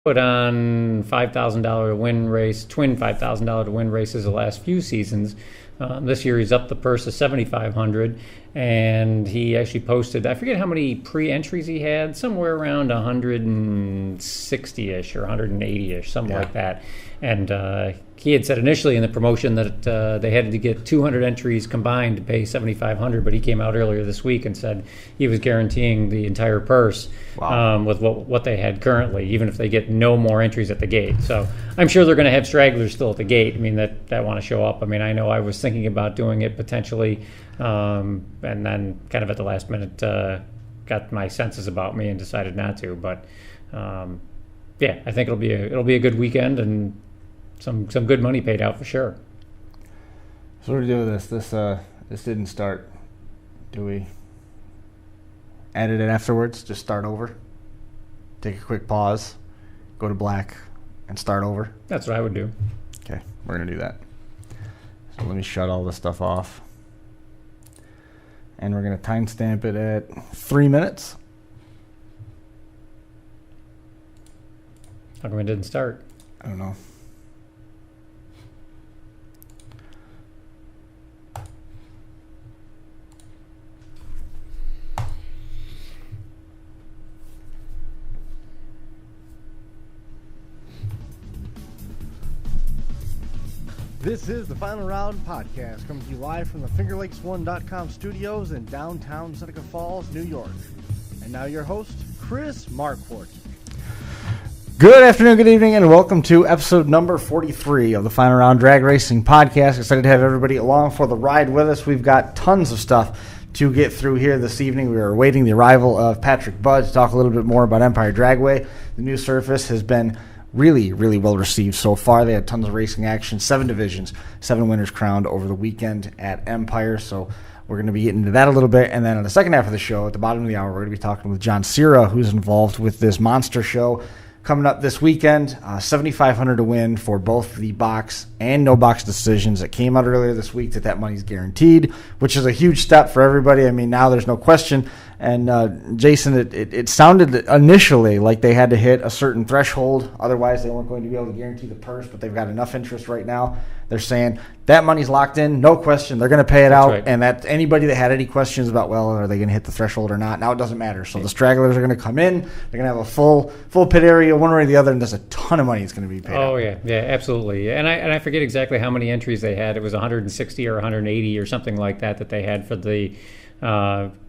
put on $5,000 to win race, twin $5,000 to win races the last few seasons. This year he's up the purse to $7,500, and he actually posted, I forget how many pre-entries he had, somewhere around 160-ish or 180-ish, something like that. And he had said initially in the promotion that they had to get 200 entries combined to pay $7,500, but he came out earlier this week and said he was guaranteeing the entire purse with what they had currently, even if they get no more entries at the gate. So I'm sure they're going to have stragglers still at the gate. I mean, that want to show up. I mean, I know I was thinking about doing it potentially, and then kind of at the last minute got my senses about me and decided not to. But I think it'll be a good weekend and some good money paid out for sure. So what do we do with this? This didn't start. Do we edit it afterwards? Just start over? Take a quick pause, go to black, and start over? That's what I would do. Okay, we're going to do that. So let me shut all this stuff off. And we're going to timestamp it at 3 minutes. How come it didn't start? I don't know. This is the Final Round Podcast, coming to you live from the FingerLakes1.com studios in downtown Seneca Falls, New York. And now your host, Chris Marquardt. Good afternoon, good evening, and welcome to episode number 43 of the Final Round Drag Racing Podcast. Excited to have everybody along for the ride with us. We've got tons of stuff to get through here this evening. We are awaiting the arrival of Patrick Budd to talk a little bit more about Empire Dragway. The new surface has been really, really well received so far. They had tons of racing action, 7 divisions, 7 winners crowned over the weekend at Empire. So we're going to be getting into that a little bit. And then in the second half of the show, at the bottom of the hour, we're going to be talking with John Cira, who's involved with this monster show coming up this weekend. $7,500 to win for both the box and no box decisions. It came out earlier this week that money's guaranteed, which is a huge step for everybody. I mean, now there's no question. And Jason, it sounded initially like they had to hit a certain threshold, otherwise they weren't going to be able to guarantee the purse, but they've got enough interest right now. They're saying that money's locked in, no question. They're going to pay it out, right. And that anybody that had any questions about, well, are they going to hit the threshold or not, now it doesn't matter. So the stragglers are going to come in. They're going to have a full pit area, one way or the other, and there's a ton of money that's going to be paid out. Oh, yeah, absolutely. And I forget exactly how many entries they had. It was 160 or 180 or something like that they had for the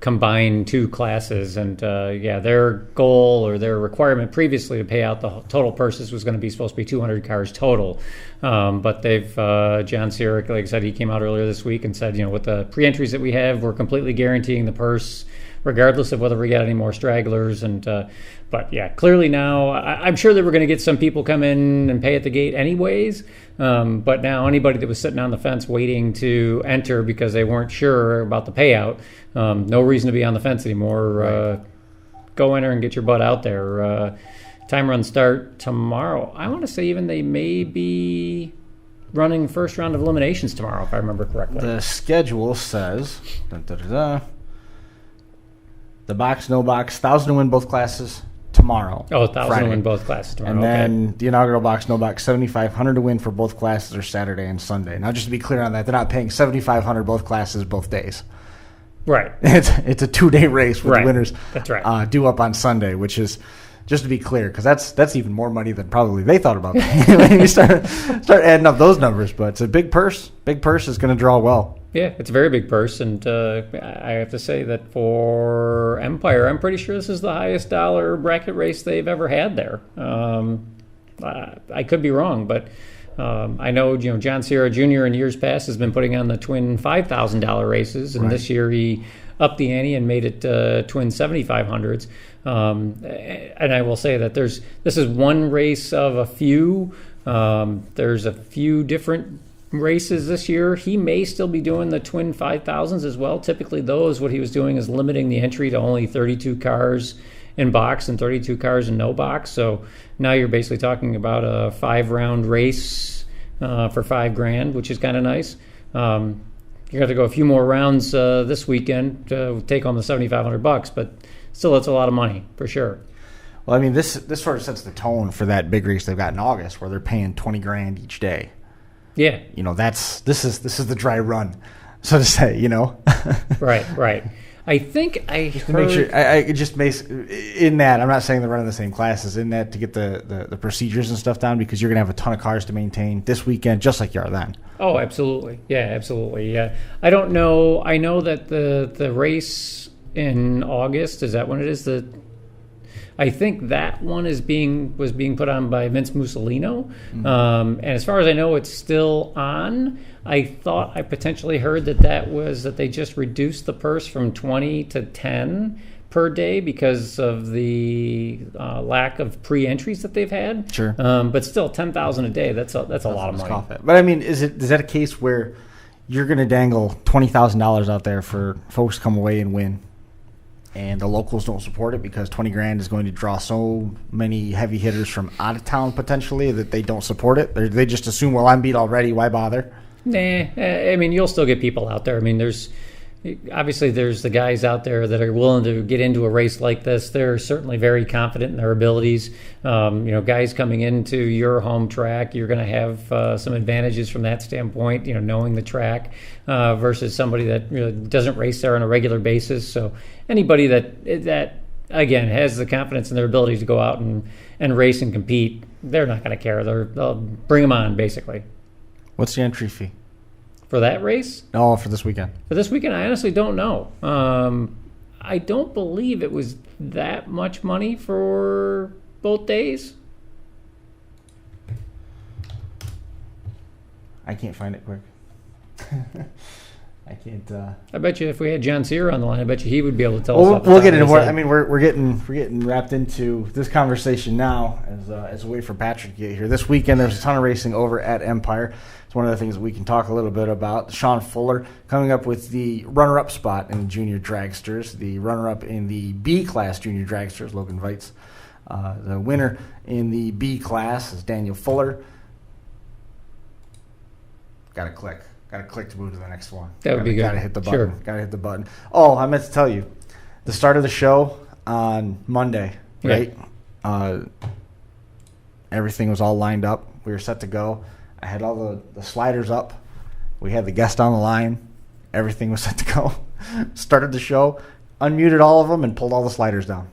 combined 2 classes, and their goal or their requirement previously to pay out the total purses was going to be supposed to be 200 cars total, but they've John Cira, like I said, he came out earlier this week and said, with the pre-entries that we have, we're completely guaranteeing the purse regardless of whether we get any more stragglers. And but yeah, clearly now I'm sure that we're going to get some people come in and pay at the gate anyways. But now anybody that was sitting on the fence waiting to enter because they weren't sure about the payout, no reason to be on the fence anymore. Right. Go enter and get your butt out there. Time run start tomorrow. I want to say even they may be running first round of eliminations tomorrow, if I remember correctly. The schedule says the box, no box, 1,000 to win both classes tomorrow. Oh, 1,000 to win both classes tomorrow. And then the inaugural box, no box, 7,500 to win for both classes are Saturday and Sunday. Now, just to be clear on that, they're not paying 7,500 both classes both days. Right. It's a 2-day race with the winners. That's right. Due up on Sunday, which is, just to be clear, because that's even more money than probably they thought about when you start adding up those numbers. But it's a big purse. Big purse is going to draw well. Yeah, it's a very big purse, and I have to say that for Empire, I'm pretty sure this is the highest dollar bracket race they've ever had there. I could be wrong, but I know John Cira Jr. in years past has been putting on the twin $5,000 races, and This year he upped the ante and made it twin 7,500s. And I will say that this is one race of a few. There's a few different races this year. He may still be doing the twin 5,000s as well. Typically what he was doing is limiting the entry to only 32 cars in box and 32 cars in no box. So now you're basically talking about a 5-round race for $5,000, which is kind of nice. You got to go a few more rounds this weekend to take home the $7,500, but still, it's a lot of money for sure. Well, I mean, this sort of sets the tone for that big race they've got in August, where they're paying $20,000 each day. Yeah. This is the dry run, so to say. Right. I think I heard... To make sure, I just makes in that. I'm not saying they're running the same classes in that to get the procedures and stuff down, because you're gonna have a ton of cars to maintain this weekend, just like you are then. Oh, absolutely. Yeah, absolutely. Yeah. I don't know. I know that the race in August, is that when it is? I think that one was being put on by Vince Mussolino. Mm-hmm. And as far as I know, it's still on. I thought I potentially heard that they just reduced the purse from 20 to 10 per day because of the lack of pre-entries that they've had. Sure. But still, 10,000 a day, that's a lot of money. But I mean, is that a case where you're going to dangle $20,000 out there for folks to come away and win, and the locals don't support it because $20,000 is going to draw so many heavy hitters from out of town potentially that they don't support it? They just assume, well, I'm beat already, why bother? Nah, I mean, you'll still get people out there. I mean, there's the guys out there that are willing to get into a race like this. They're certainly very confident in their abilities. Guys coming into your home track, you're going to have some advantages from that standpoint, knowing the track versus somebody that doesn't race there on a regular basis. So anybody that again has the confidence in their ability to go out and race and compete, they're not going to care. They'll bring them on, basically. What's the entry fee? For that race? No, for this weekend. For this weekend, I honestly don't know. I don't believe it was that much money for both days. I can't find it quick. I can't. I bet you if we had John Cira on the line, I bet you he would be able to tell us. We'll get into more. I mean, we're getting wrapped into this conversation now as a way for Patrick to get here. This weekend, there's a ton of racing over at Empire. It's one of the things that we can talk a little bit about. Sean Fuller coming up with the runner-up spot in the Junior Dragsters, the runner-up in the B-class Junior Dragsters, Logan Veits. The winner in the B-class is Daniel Fuller. Got to click to move to the next one. That would be good. Got to hit the button. Sure. Got to hit the button. Oh, I meant to tell you, the start of the show on Monday, right? Everything was all lined up. We were set to go. I had all the sliders up. We had the guest on the line. Everything was set to go. Started the show, unmuted all of them, and pulled all the sliders down.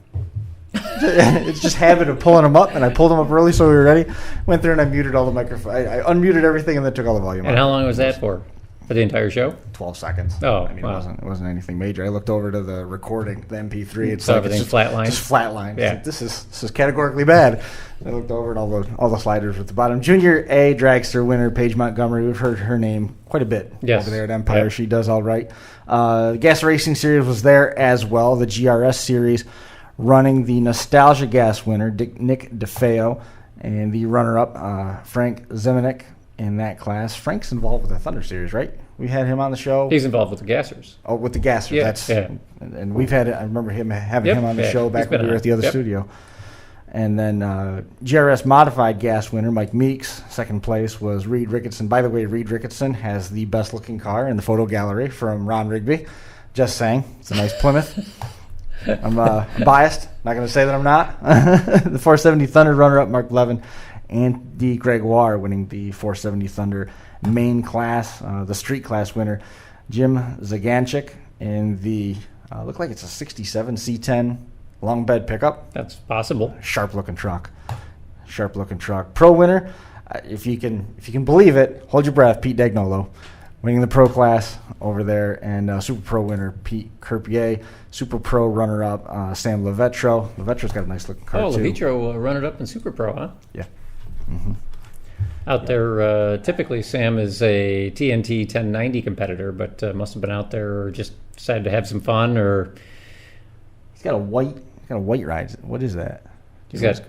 It's just habit of pulling them up, and I pulled them up early so we were ready. Went there and I muted all the microphones. I unmuted everything and then took all the volume out. And how long was that for? For the entire show? 12 seconds. Oh, I mean, wow. It wasn't anything major. I looked over to the recording, the MP3. It's so like everything's just flatlined? Just flatlined. Yeah. Like, this is categorically bad. I looked over at all the sliders at the bottom. Junior A dragster winner Paige Montgomery. We've heard her name quite a bit over there at Empire. Yep. She does all right. The Gas Racing Series was there as well. The GRS Series running the Nostalgia Gas winner Nick DeFeo and the runner-up Frank Zemanek in that class. Frank's involved with the Thunder Series, right? We had him on the show. He's involved with the Gassers. Oh, with the Gassers. Yeah, And we've had, I remember having him on the show back when we were at the other studio. And then GRS Modified Gas winner Mike Meeks. Second place was Reed Ricketson. By the way, Reed Ricketson has the best-looking car in the photo gallery from Ron Rigby. Just saying. It's a nice Plymouth. I'm biased. Not going to say that I'm not. The 470 Thunder runner-up Mark Levin. Andy Gregoire winning the 470 Thunder main class. The street class winner Jim Zaganchik in the look like it's a 67 C10 long bed pickup. That's possible. Sharp looking truck. Pro winner, if you can believe it, hold your breath, Pete Dagnolo winning the pro class over there, and super pro winner Pete Kerpier. Super pro runner up Sam Levetro. Levetro's got a nice looking car too. Levetro runner up in super pro, huh? Yeah. Mm-hmm. Out there, typically Sam is a TNT 1090 competitor, but must have been out there or just decided to have some fun, or he's got a white ride. What is that? He's got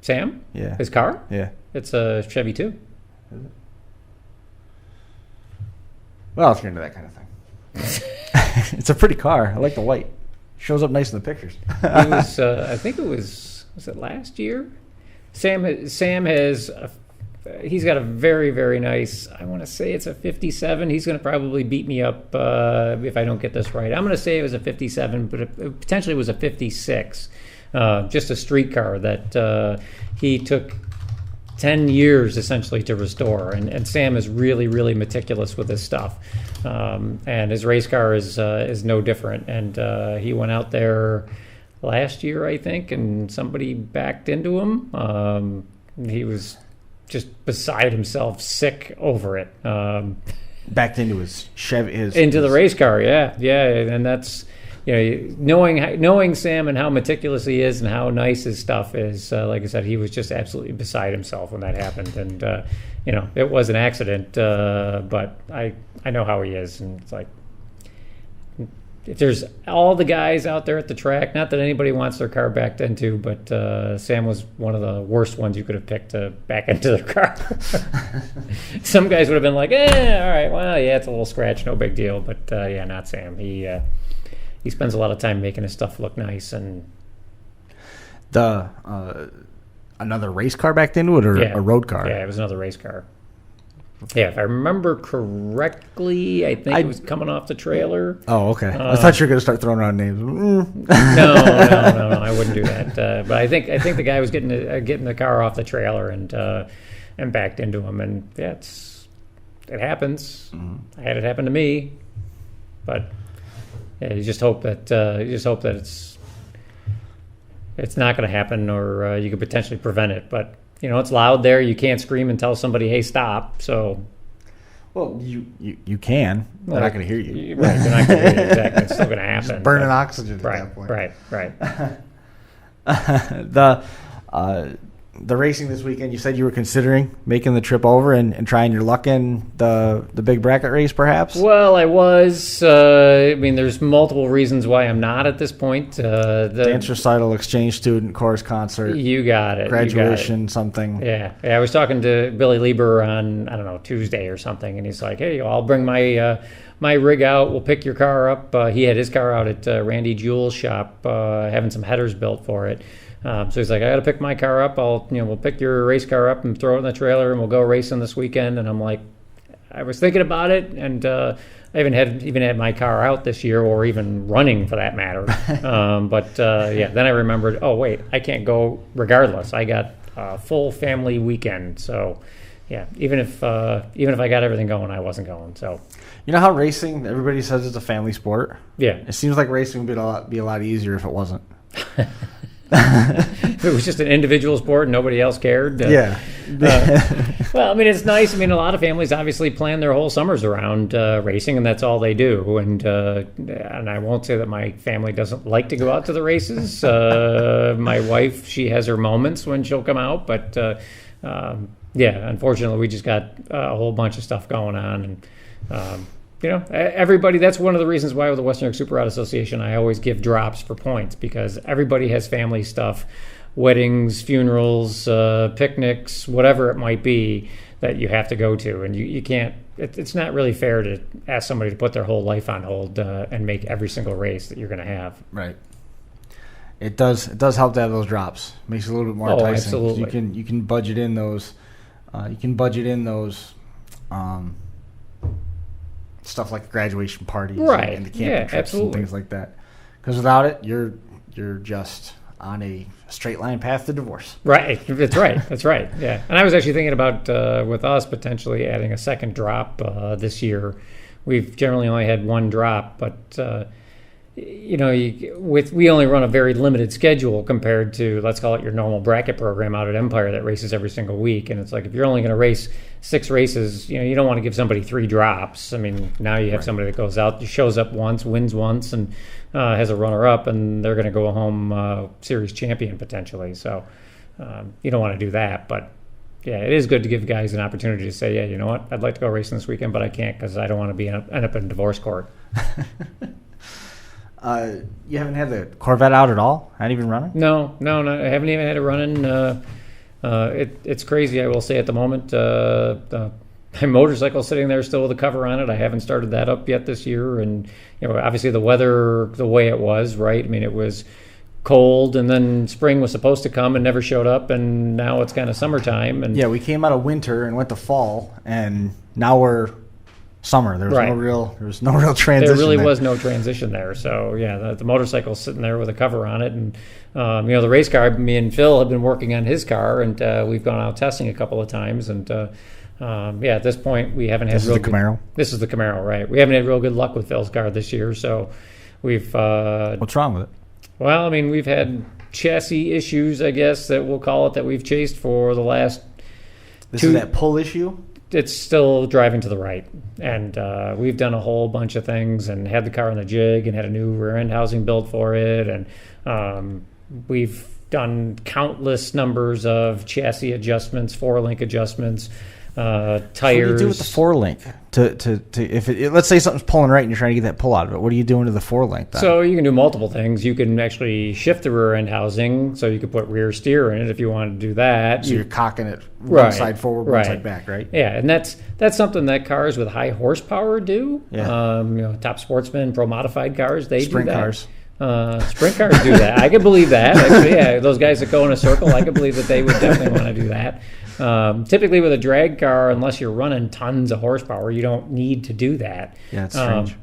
Sam? Yeah. His car? Yeah. It's a Chevy too. Is it? Well, if you're into that kind of thing. It's a pretty car. I like the white. Shows up nice in the pictures. He was, I think it was it last year? Sam has, he's got a very, very nice, I want to say it's a 57. He's going to probably beat me up if I don't get this right. I'm going to say it was a 57, but it potentially was a 56. just a street car that he took 10 years essentially to restore, and Sam is really, really meticulous with his stuff, and his race car is no different. And he went out there last year, I think, and somebody backed into him. He was just beside himself, sick over it. Backed into his Chevy, into the race car, yeah, and that's, knowing Sam and how meticulous he is and how nice his stuff is. Like I said, he was just absolutely beside himself when that happened, and it was an accident. But I know how he is, and it's like, if there's all the guys out there at the track, not that anybody wants their car backed into, but Sam was one of the worst ones you could have picked to back into their car. Some guys would have been like, all right, well, yeah, it's a little scratch, no big deal. But not Sam. He spends a lot of time making his stuff look nice. And another race car backed into it, or a road car? Yeah, it was another race car. Yeah, if I remember correctly, I think it was coming off the trailer. Oh, okay. I thought you were going to start throwing around names. No, I wouldn't do that. But I think the guy was getting the car off the trailer and backed into him. And yeah, it happens. I had it happen to me, but yeah, you just hope that it's not going to happen, or you could potentially prevent it. But it's loud there. You can't scream and tell somebody, "Hey, stop." So, well, you can. They're not going to hear you. Right? They're not going to hear you. Exactly. It's still going to happen. Just burning oxygen at that point. Right. The racing this weekend, you said you were considering making the trip over and trying your luck in the big bracket race, perhaps? Well, I was. There's multiple reasons why I'm not at this point. The dance recital, exchange student, chorus concert. You got it. Graduation, something. Yeah. I was talking to Billy Lieber on, Tuesday or something, and he's like, "Hey, I'll bring my rig out. We'll pick your car up." He had his car out at Randy Jewell's shop, having some headers built for it. So he's like, "I got to pick my car up. We'll pick your race car up and throw it in the trailer, and we'll go racing this weekend." And I'm like, I was thinking about it, and I even had my car out this year, or even running for that matter. Then I remembered, oh wait, I can't go regardless. I got a full family weekend, so yeah. Even if I got everything going, I wasn't going. So. You know how racing? Everybody says it's a family sport. Yeah. It seems like racing would be a lot easier if it wasn't. If it was just an individual sport and nobody else cared. Yeah. Well, it's nice. A lot of families obviously plan their whole summers around racing, and that's all they do. And I won't say that my family doesn't like to go out to the races. My wife, she has her moments when she'll come out, but unfortunately, we just got a whole bunch of stuff going on, and everybody, that's one of the reasons why with the Western Super Rod Association, I always give drops for points, because everybody has family stuff, weddings, funerals, picnics, whatever it might be that you have to go to. And you can't, it's not really fair to ask somebody to put their whole life on hold and make every single race that you're going to have. Right. It does help to have those drops. Makes it a little bit more enticing. Absolutely. You can budget in those. Stuff like graduation parties, right? And the camping trips absolutely. And things like that. Because without it, you're just on a straight line path to divorce. Right. That's right. Yeah. And I was actually thinking about with us potentially adding a second drop this year. We've generally only had one drop, but we only run a very limited schedule compared to, let's call it, your normal bracket program out at Empire that races every single week. And it's like, if you're only going to race 6 races, you don't want to give somebody 3 drops. Now you have somebody that goes out, shows up once, wins once, and has a runner-up, and they're going to go home series champion potentially. So you don't want to do that. But yeah, it is good to give guys an opportunity to say, yeah, you know what, I'd like to go racing this weekend, but I can't because I don't want to end up in divorce court. You haven't had the Corvette out at all? Not even running? No, I haven't even had it running. It's crazy, I will say, at the moment. My motorcycle's sitting there still with a cover on it. I haven't started that up yet this year. And obviously the weather, the way it was, right? It was cold, and then spring was supposed to come and never showed up, and now it's kind of summertime. And yeah, we came out of winter and went to fall, and now we're summer. There was Right. there was no real transition. There really was no transition there. So yeah, the motorcycle's sitting there with a cover on it, and the race car. Me and Phil have been working on his car, and we've gone out testing a couple of times, and at this point we haven't had. This is the Camaro. This is the Camaro, right? We haven't had real good luck with Phil's car this year, so we've. What's wrong with it? Well, I mean, we've had chassis issues, I guess that we'll call it, that we've chased for the last. This is that pull issue. It's still driving to the right, and we've done a whole bunch of things and had the car on the jig and had a new rear end housing built for it, and we've done countless numbers of chassis adjustments, 4-link adjustments, tires. What do you do with the 4-link? If let's say something's pulling right and you're trying to get that pull out of it, what are you doing to the 4-link then? So you can do multiple things. You can actually shift the rear end housing, so you could put rear steer in it if you wanted to do that. So you're cocking it one side forward, one side back, right? Yeah, and that's something that cars with high horsepower do. Yeah. Top Sportsman, Pro Modified cars, they Sprint do that. cars. Sprint cars do that. I could believe that. Actually, yeah, those guys that go in a circle, I could believe that they would definitely want to do that. Typically with a drag car, unless you're running tons of horsepower, you don't need to do that. Yeah, it's strange.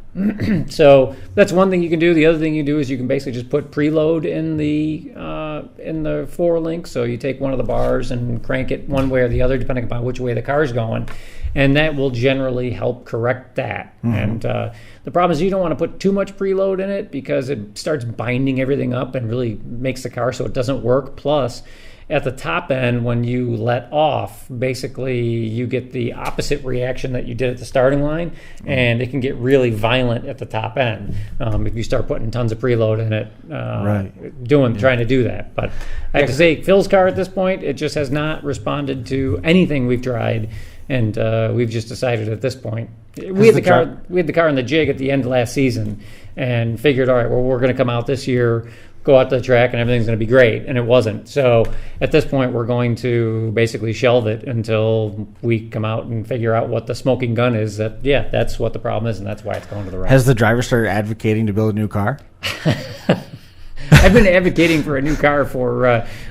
So that's one thing you can do. The other thing you do is you can basically just put preload in the 4-link. So you take one of the bars and crank it one way or the other, depending upon which way the car's going, and that will generally help correct that. Mm-hmm. And the problem is you don't want to put too much preload in it because it starts binding everything up and really makes the car so it doesn't work. Plus, at the top end, when you let off, basically you get the opposite reaction that you did at the starting line, and it can get really violent at the top end if you start putting tons of preload in it, trying to do that. But I have to say, Phil's car at this point, it just has not responded to anything we've tried, and we've just decided at this point. We had the car in the jig at the end of last season, and figured, all right, well, we're going to come out this year, go out to the track, and everything's going to be great, and it wasn't. So at this point, we're going to basically shelve it until we come out and figure out what the smoking gun is. That's what the problem is, and that's why it's going to the right. Has the driver started advocating to build a new car? I've been advocating for a new car for,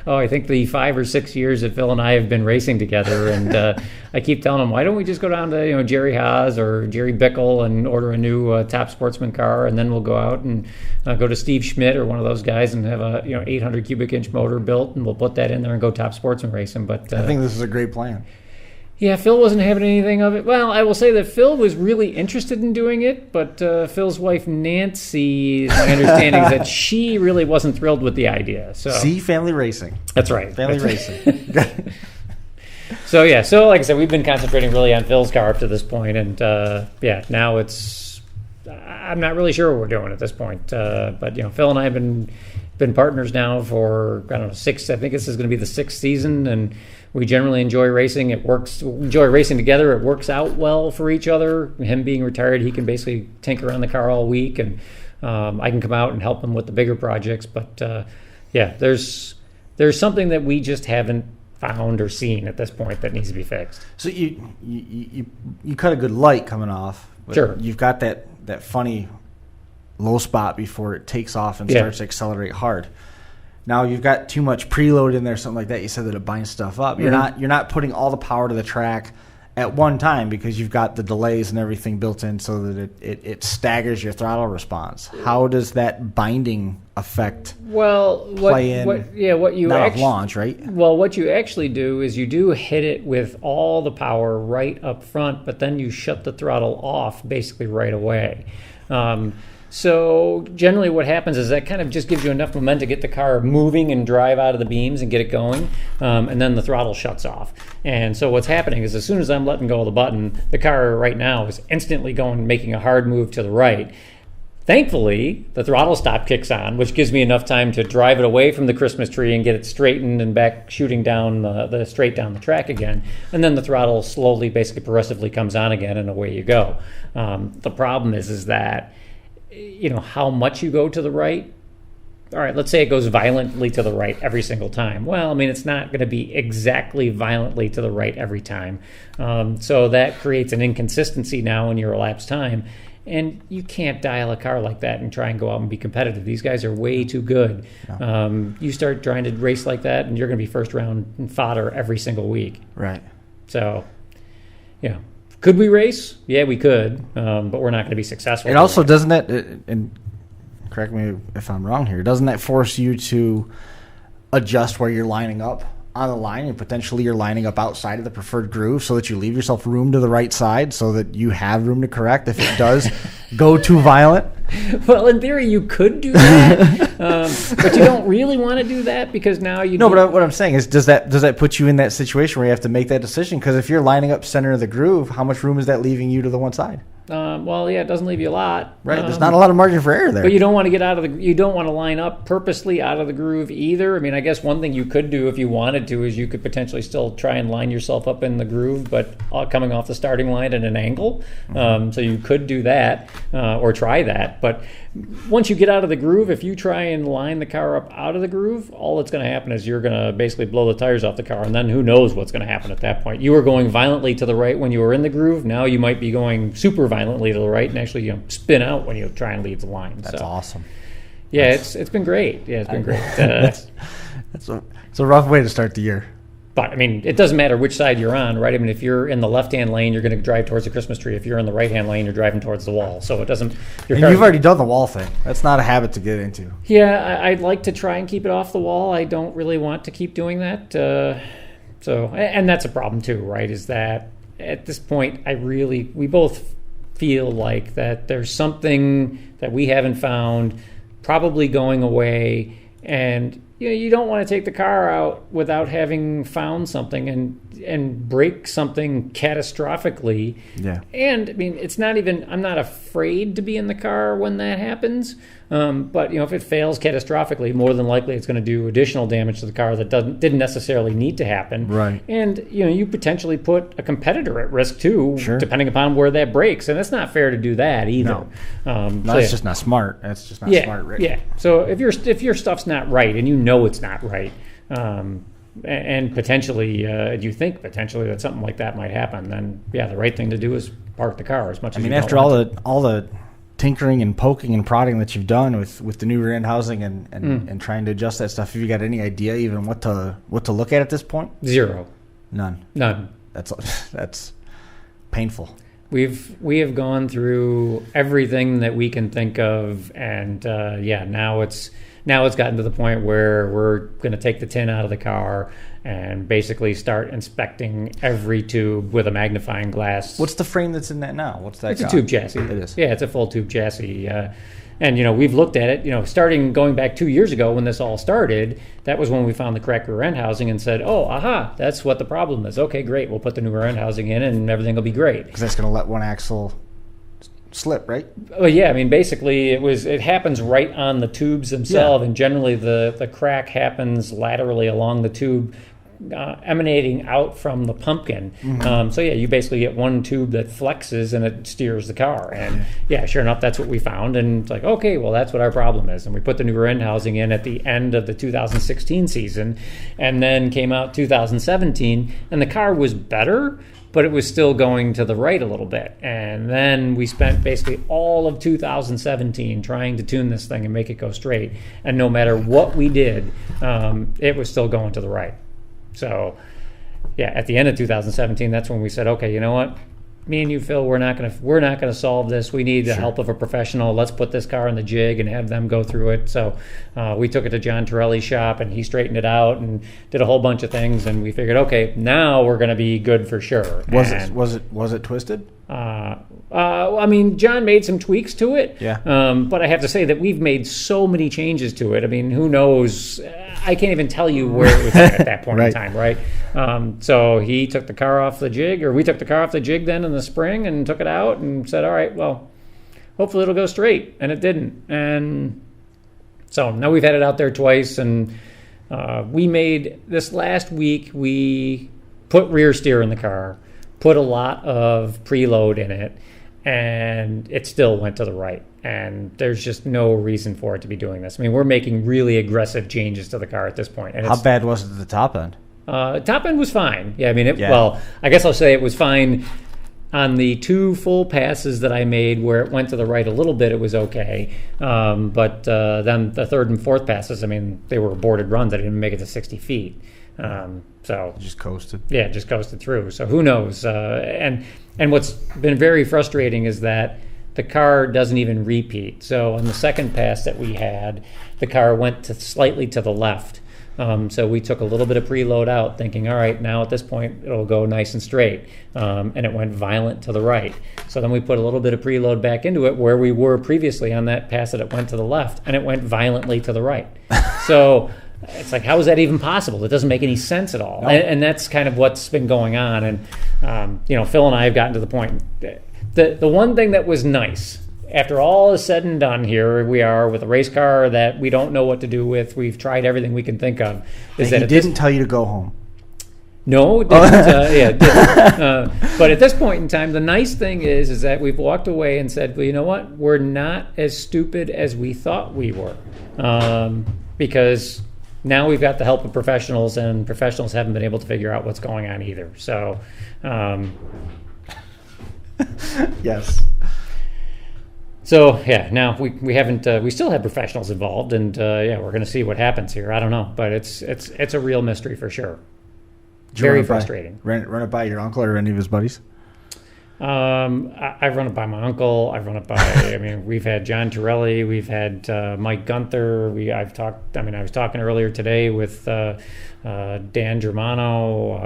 I think the 5 or 6 years that Phil and I have been racing together. And I keep telling him, why don't we just go down to Jerry Haas or Jerry Bickle and order a new Top Sportsman car, and then we'll go out and go to Steve Schmidt or one of those guys and have a 800 cubic inch motor built, and we'll put that in there and go Top Sportsman racing. But I think this is a great plan. Yeah, Phil wasn't having anything of it. Well, I will say that Phil was really interested in doing it, but Phil's wife, Nancy, my understanding is that she really wasn't thrilled with the idea. So family racing. That's right. Family racing. So like I said, we've been concentrating really on Phil's car up to this point, and now it's. I'm not really sure what we're doing at this point, but Phil and I have been partners now for 6. I think this is going to be the 6th season, and we generally enjoy racing. We enjoy racing together. It works out well for each other. Him being retired, he can basically tinker around the car all week, and I can come out and help him with the bigger projects. But there's something that we just haven't found or seen at this point that needs to be fixed. So you cut a good light coming off. But sure. You've got that funny low spot before it takes off and starts to accelerate hard. Now you've got too much preload in there, something like that. You said that it binds stuff up. Mm-hmm. You're not putting all the power to the track at one time because you've got the delays and everything built in so that it staggers your throttle response. How does that binding effect play in? What you not off launch, right? Well, what you actually do is you do hit it with all the power right up front, but then you shut the throttle off basically right away. So generally what happens is that kind of just gives you enough momentum to get the car moving and drive out of the beams and get it going, and then the throttle shuts off. And so what's happening is as soon as I'm letting go of the button, the car right now is instantly making a hard move to the right. Thankfully, the throttle stop kicks on, which gives me enough time to drive it away from the Christmas tree and get it straightened and back shooting down straight down the track again. And then the throttle slowly, basically progressively comes on again, and away you go. The problem is that how much you go to the right. All right, let's say it goes violently to the right every single time. Well, I mean, it's not going to be exactly violently to the right every time. So that creates an inconsistency now in your elapsed time. And you can't dial a car like that and try and go out and be competitive. These guys are way too good. Yeah. You start trying to race like that, and you're going to be first round fodder every single week. Right. So, Could we race? Yeah, we could, but we're not going to be successful. It also doesn't that, and correct me if I'm wrong here, doesn't that force you to adjust where you're lining up on the line, and potentially you're lining up outside of the preferred groove so that you leave yourself room to the right side so that you have room to correct if it does go too violent? Well, in theory, you could do that, but you don't really want to do that because now you. No, but what I'm saying is, does that put you in that situation where you have to make that decision? Because if you're lining up center of the groove, how much room is that leaving you to the one side? Well, yeah, it doesn't leave you a lot. Right, there's not a lot of margin for error there. But you don't want to get out of the. You don't want to line up purposely out of the groove either. I mean, I guess one thing you could do if you wanted to is you could potentially still try and line yourself up in the groove, but coming off the starting line at an angle. So you could do that or try that. But once you get out of the groove, if you try and line the car up out of the groove, all that's going to happen is you're going to basically blow the tires off the car, and then who knows what's going to happen at that point. You were going violently to the right when you were in the groove. Now you might be going super violently to the right and actually spin out when you try and leave the line. That's awesome. Yeah, it's been great. Yeah, it's been great. It's a rough way to start the year. But, I mean, it doesn't matter which side you're on, right? I mean, if you're in the left-hand lane, you're going to drive towards the Christmas tree. If you're in the right-hand lane, you're driving towards the wall. So it doesn't... And you've already done the wall thing. That's not a habit to get into. Yeah, I'd like to try and keep it off the wall. I don't really want to keep doing that. And that's a problem, too, right, is that at this point, we both feel like that there's something that we haven't found, probably going away, and you don't want to take the car out without having found something and break something catastrophically. Yeah. And I mean, it's not even. I'm not afraid to be in the car when that happens. But if it fails catastrophically, more than likely it's going to do additional damage to the car that didn't necessarily need to happen. Right. And you potentially put a competitor at risk too, sure, depending upon where that breaks. And it's not fair to do that either. No, it's just not smart. That's just not smart, Rick. Yeah. So if your stuff's not right and you know it's not right, and potentially you think potentially that something like that might happen, then the right thing to do is park the car as much as you after all the tinkering and poking and prodding that you've done with the new rear end housing and trying to adjust that stuff, have you got any idea even what to look at this point? Zero. None. That's painful. We have gone through everything that we can think of, and now it's gotten to the point where we're going to take the tin out of the car and basically start inspecting every tube with a magnifying glass. What's the frame that's in that now? What's that? It's a tube chassis. It is. Yeah, it's a full tube chassis. And we've looked at it. Going back 2 years ago when this all started, that was when we found the correct rear end housing and said, "Oh, aha, that's what the problem is. Okay, great. We'll put the new rear end housing in, and everything will be great." Because that's going to let one axle slip, right? Well, yeah. I mean, basically, it happens right on the tubes themselves, and generally the crack happens laterally along the tube, emanating out from the pumpkin. So you basically get one tube that flexes and it steers the car. And sure enough, that's what we found. And it's like, okay, well, that's what our problem is. And we put the new rear end housing in at the end of the 2016 season, and then came out 2017, and the car was better, but it was still going to the right a little bit. And then we spent basically all of 2017 trying to tune this thing and make it go straight. And no matter what we did, it was still going to the right. So, at the end of 2017, that's when we said, okay, you know what? Me and you, Phil, we're not gonna solve this. We need the help of a professional. Let's put this car in the jig and have them go through it. So we took it to John Cirilli's shop, and he straightened it out and did a whole bunch of things. And we figured, okay, now we're gonna be good for sure. Was it twisted? I mean, John made some tweaks to it. Yeah. But I have to say that we've made so many changes to it. I mean, who knows? I can't even tell you where it was at that point right. in time, right? So he took the car off the jig, or we took the car off the jig then in the spring and took it out and said, all right, well, hopefully it'll go straight. And it didn't. And so now we've had it out there twice. And we made this last week, we put rear steer in the car, put a lot of preload in it, and it still went to the right. And there's just no reason for it to be doing this. I mean, we're making really aggressive changes to the car at this point. And how bad was it at the top end? Top end was fine. Yeah, I mean, well, I guess I'll say it was fine on the 2 full passes that I made where it went to the right a little bit. It was okay. But then the 3rd and 4th passes, I mean, they were aborted runs. I didn't even make it to 60 feet. So just coasted. Yeah, just coasted through. So who knows? And what's been very frustrating is that the car doesn't even repeat. So on the second pass that we had, the car went slightly to the left. So we took a little bit of preload out, thinking, all right, now at this point it'll go nice and straight, and it went violent to the right. So then we put a little bit of preload back into it where we were previously on that pass that it went to the left, and it went violently to the right. So it's like, how is that even possible? It doesn't make any sense at all. No. And that's kind of what's been going on. And Phil and I have gotten to the point. The one thing that was nice, after all is said and done, here we are with a race car that we don't know what to do with. We've tried everything we can think of. Is that he didn't tell you to go home? No, it didn't. Didn't. But at this point in time, the nice thing is that we've walked away and said, well, you know what? We're not as stupid as we thought we were, because now we've got the help of professionals, and professionals haven't been able to figure out what's going on either. So, yes. So yeah, now we haven't we still have professionals involved, and we're going to see what happens here. I don't know, but it's a real mystery for sure. Very frustrating. Run it by your uncle or any of his buddies? I've run it by my uncle. I've run it by. We've had John Cira, we've had Mike Gunther. I was talking earlier today with Dan Germano.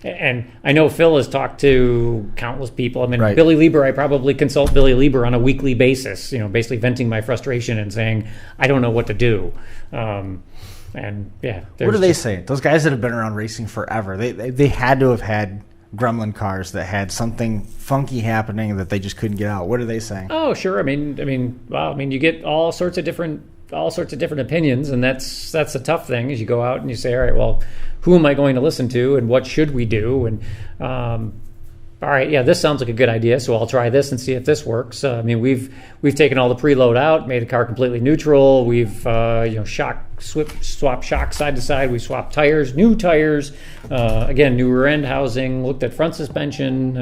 And I know Phil has talked to countless people. Right. Billy Lieber, I probably consult Billy Lieber on a weekly basis, basically venting my frustration and saying, I don't know what to do. What do they say? Those guys that have been around racing forever, they had to have had gremlin cars that had something funky happening that they just couldn't get out. What are they saying? Oh, sure. You get all sorts of different opinions, and that's the tough thing. Is you go out and you say, all right, well, who am I going to listen to, and what should we do? And all right, yeah, this sounds like a good idea, so I'll try this and see if this works. We've taken all the preload out, made the car completely neutral. We've swapped shocks side to side. We swapped tires, new tires, again, new rear end housing. Looked at front suspension.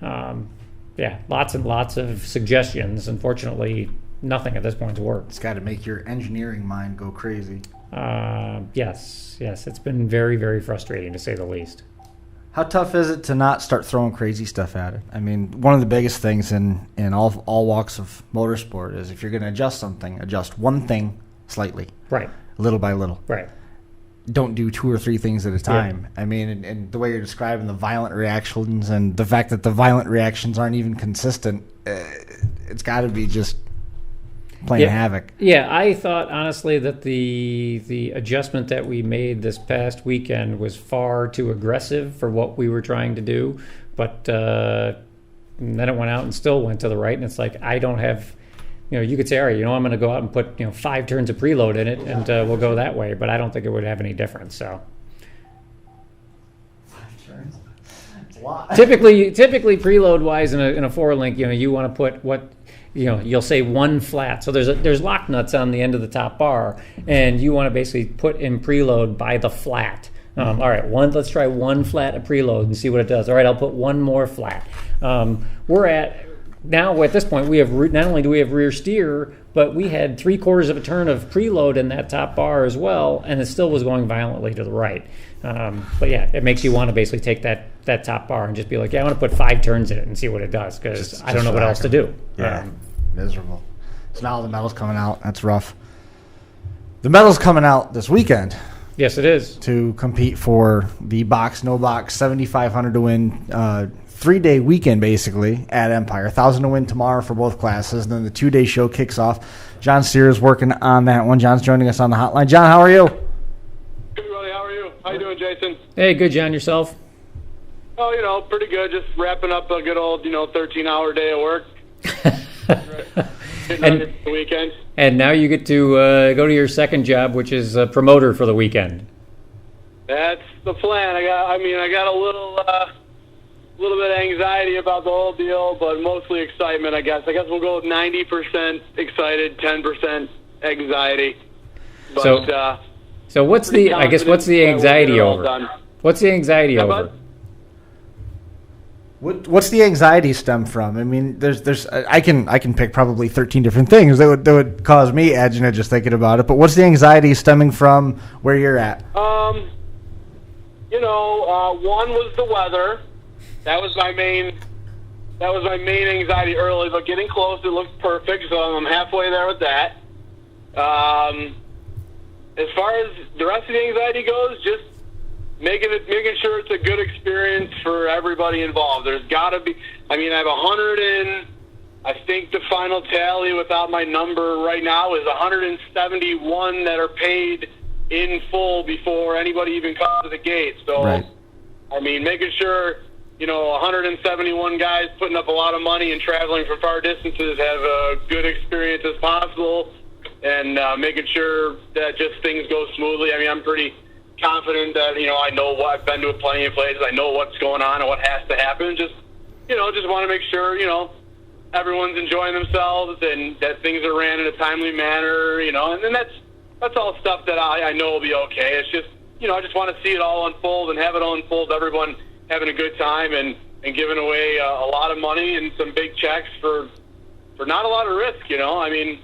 Lots and lots of suggestions. Unfortunately, nothing at this point has worked. It's got to make your engineering mind go crazy. Yes, it's been very, very frustrating to say the least. How tough is it to not start throwing crazy stuff at it? One of the biggest things in all walks of motorsport is if you're going to adjust something, adjust one thing slightly. Right. Little by little. Right. Don't do two or three things at a time. Yeah. And the way you're describing the violent reactions and the fact that the violent reactions aren't even consistent, it's got to be just playing havoc. Yeah, I thought honestly that the adjustment that we made this past weekend was far too aggressive for what we were trying to do, but then it went out and still went to the right, and it's like I don't have, you could say, all right, I'm going to go out and put 5 turns of preload in it, and we'll go that way, but I don't think it would have any difference. So 5 turns, it's a lot. Typically preload wise in a 4-link, you want to put what. You'll say one flat. So there's lock nuts on the end of the top bar, and you want to basically put in preload by the flat. All right, let's try one flat of preload and see what it does. All right, I'll put one more flat. We're at this point, we have not only do we have rear steer, but we had 3/4 of a turn of preload in that top bar as well, and it still was going violently to the right. But yeah, it makes you want to basically take that top bar and just be like, I want to put 5 turns in it and see what it does, because I don't know what else to do. Yeah, miserable. So now the metal's coming out. That's rough. The metal's coming out this weekend. Yes, it is. To compete for the box, no box, 7,500 to win, 3-day weekend basically at Empire. 1,000 to win tomorrow for both classes, and then the 2-day show kicks off. John Cira is working on that one. John's joining us on the hotline. John, how are you? Good, buddy. How are you? How you doing, Jason? Hey, good, John. Yourself? Oh, pretty good. Just wrapping up a good old, 13-hour day of work. And the weekend. And now you get to go to your second job, which is a promoter for the weekend. That's the plan. I got a little bit of anxiety about the whole deal, but mostly excitement, I guess. I guess we'll go with 90% excited, 10% anxiety. But, so what's the anxiety over? What's the anxiety over? What's the anxiety stem from? I mean, I can pick probably 13 different things that would cause me agita just thinking about it. But what's the anxiety stemming from where you're at? One was the weather. That was my main anxiety early. But getting close, it looks perfect. So I'm halfway there with that. As far as the rest of the anxiety goes, just making sure it's a good experience for everybody involved. There's got to be. I mean, I have 100 and I think the final tally without my number right now is 171 that are paid in full before anybody even comes to the gate. So, right. I mean, making sure 171 guys putting up a lot of money and traveling from far distances have a good experience as possible, and making sure that just things go smoothly. I mean, I'm pretty confident that, I know I've been to plenty of places. I know what's going on and what has to happen. Just want to make sure, everyone's enjoying themselves and that things are ran in a timely manner, and then that's all stuff that I know will be okay. It's just, I just want to see it all unfold and have it all unfold, everyone having a good time and giving away a lot of money and some big checks for not a lot of risk, I mean,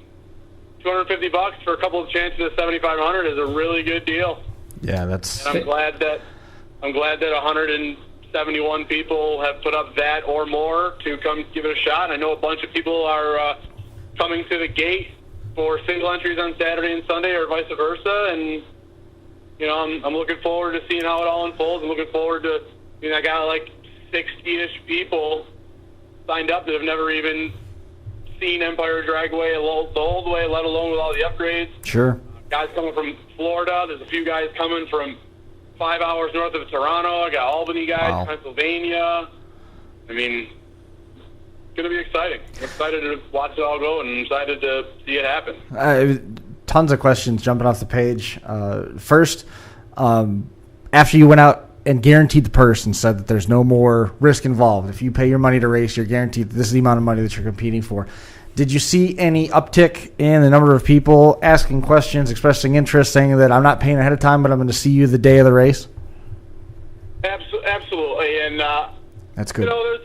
$250 for a couple of chances at $7,500 is a really good deal. Yeah, that's. And I'm glad that 171 people have put up that or more to come give it a shot. I know a bunch of people are coming to the gate for single entries on Saturday and Sunday, or vice versa. And I'm looking forward to seeing how it all unfolds. I'm looking forward to. I got like 60-ish people signed up that have never even seen Empire Dragway the old way, let alone with all the upgrades. Sure. Guys coming from Florida. There's a few guys coming from 5 hours north of Toronto. I got Albany guys, Wow. Pennsylvania. I mean, it's going to be exciting. I'm excited to watch it all go and excited to see it happen. Tons of questions jumping off the page. First, after you went out and guaranteed the purse and said that there's no more risk involved, if you pay your money to race, you're guaranteed that this is the amount of money that you're competing for. Did you see any uptick in the number of people asking questions, expressing interest, saying that I'm not paying ahead of time, but I'm going to see you the day of the race? Absolutely, and that's good. There's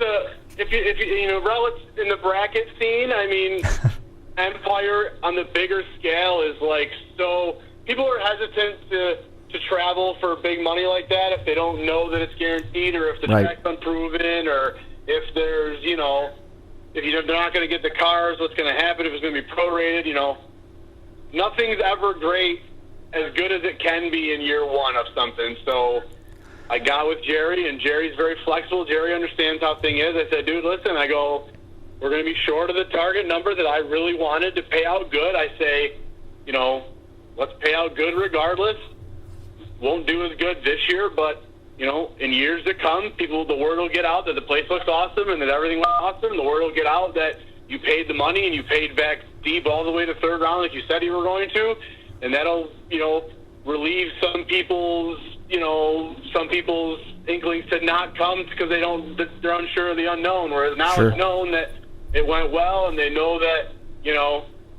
if you relative in the bracket scene. I mean, Empire on the bigger scale is like so. People are hesitant to travel for big money like that if they don't know that it's guaranteed, or if the Right. track's unproven, or if there's if they're not going to get the cars, what's going to happen if it's going to be prorated? Nothing's ever great as good as it can be in year one of something. So I got with Jerry, and Jerry's very flexible. Jerry understands how thing is. I said, dude, listen, we're going to be short of the target number that I really wanted to pay out good. I say, let's pay out good regardless. Won't do as good this year, but in years to come, the word will get out that the place looks awesome and that everything looks awesome. The word will get out that you paid the money and you paid back deep all the way to third round like you said you were going to, and that'll, relieve some people's inklings to not come because they're unsure of the unknown. Whereas now Sure. It's known that it went well, and they know that,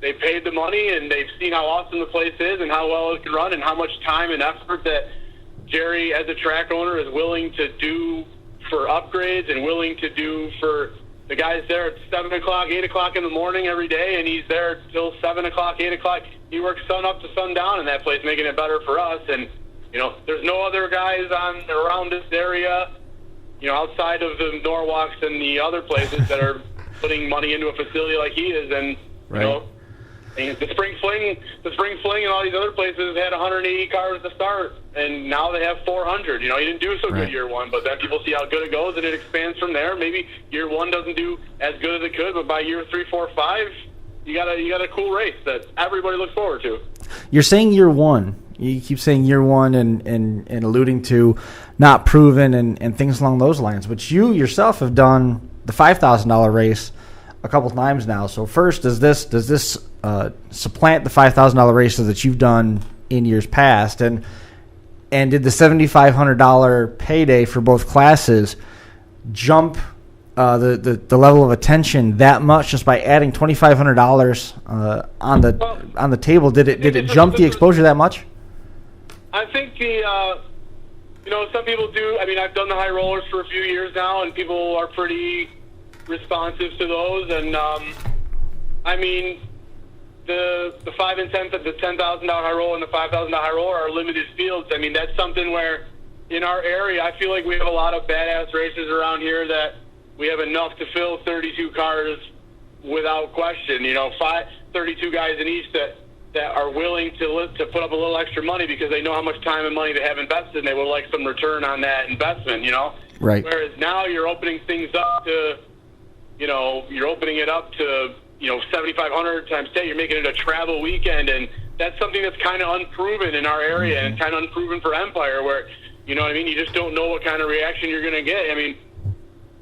they paid the money and they've seen how awesome the place is and how well it can run and how much time and effort that Jerry, as a track owner, is willing to do for upgrades and willing to do for the guys there at 7 o'clock, 8 o'clock in the morning every day, and he's there till 7 o'clock, 8 o'clock. He works sun up to sundown in that place, making it better for us. And, there's no other guys around this area, outside of the Norwalks and the other places that are putting money into a facility like he is. And, Right. And the Spring Fling and all these other places had 180 cars to start, and now they have 400. He didn't do so Right. good year one, but then people see how good it goes, and it expands from there. Maybe year one doesn't do as good as it could, but by year 3, 4, 5, you got a cool race that everybody looks forward to. You're saying year one. You keep saying year one and alluding to not proven and things along those lines, but you yourself have done the $5,000 race a couple times now. So first, does this supplant the $5,000 races that you've done in years past, and did the $7,500 payday for both classes jump the level of attention that much just by adding $2,500 on the table? Did it jump the exposure that much? I think some people do. I mean, I've done the high rollers for a few years now, and people are pretty responsive to those. And I mean, the $5,000 and $10,000, the $10,000 high roller and the $5,000 high roller are limited fields. I mean, that's something where in our area, I feel like we have a lot of badass races around here that we have enough to fill 32 cars without question. 32 guys in each that are willing to put up a little extra money because they know how much time and money they have invested, and they would like some return on that investment. Right. Whereas now you're opening things up to, you're opening it up to 7,500 times 10. You're making it a travel weekend, and that's something that's kind of unproven in our area, and kind of unproven for Empire, where you just don't know what kind of reaction you're going to get. I mean,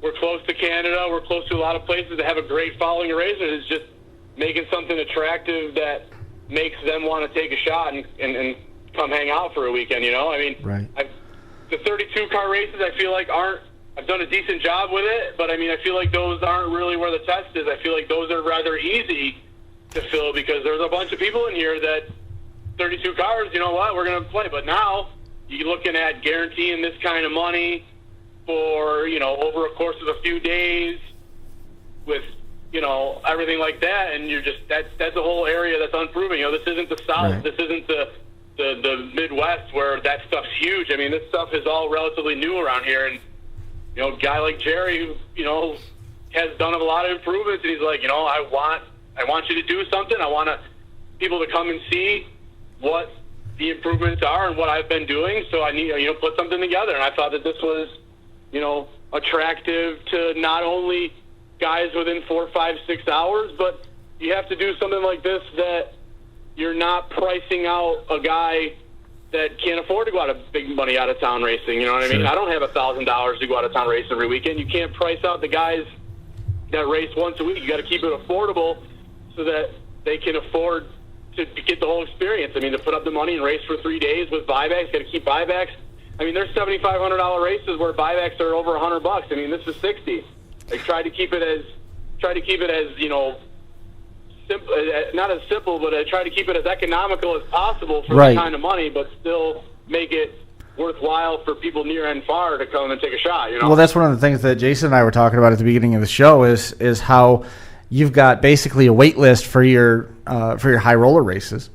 we're close to Canada. We're close to a lot of places that have a great following of races. It's just making something attractive that makes them want to take a shot and come hang out for a weekend. Right. The 32 car races, I feel like I've done a decent job with it, but I mean, I feel like those aren't really where the test is. I feel like those are rather easy to fill because there's a bunch of people in here that 32 cars, we're going to play. But now you're looking at guaranteeing this kind of money for, over a course of a few days with, everything like that. And you're just, that's a whole area that's unproven. This isn't the South. Right. This isn't the Midwest where that stuff's huge. I mean, this stuff is all relatively new around here. And, a guy like Jerry, who, has done a lot of improvements, and he's like, I want you to do something. I want people to come and see what the improvements are and what I've been doing. So I need, put something together. And I thought that this was, attractive to not only guys within 4, 5, 6 hours, but you have to do something like this that you're not pricing out a guy that can't afford to go out of big money out of town racing. You know what I mean? I don't have $1,000 to go out of town racing every weekend. You can't price out the guys that race once a week. You got to keep it affordable so that they can afford to get the whole experience. I mean, to put up the money and race for 3 days with buybacks, got to keep buybacks. I mean, there's $7,500 races where buybacks are over $100. I mean, this is 60. They try to keep it as simple, not as simple, but I try to keep it as economical as possible for the kind of money, but still make it worthwhile for people near and far to come and take a shot. Well, that's one of the things that Jason and I were talking about at the beginning of the show is how you've got basically a wait list for your high roller races,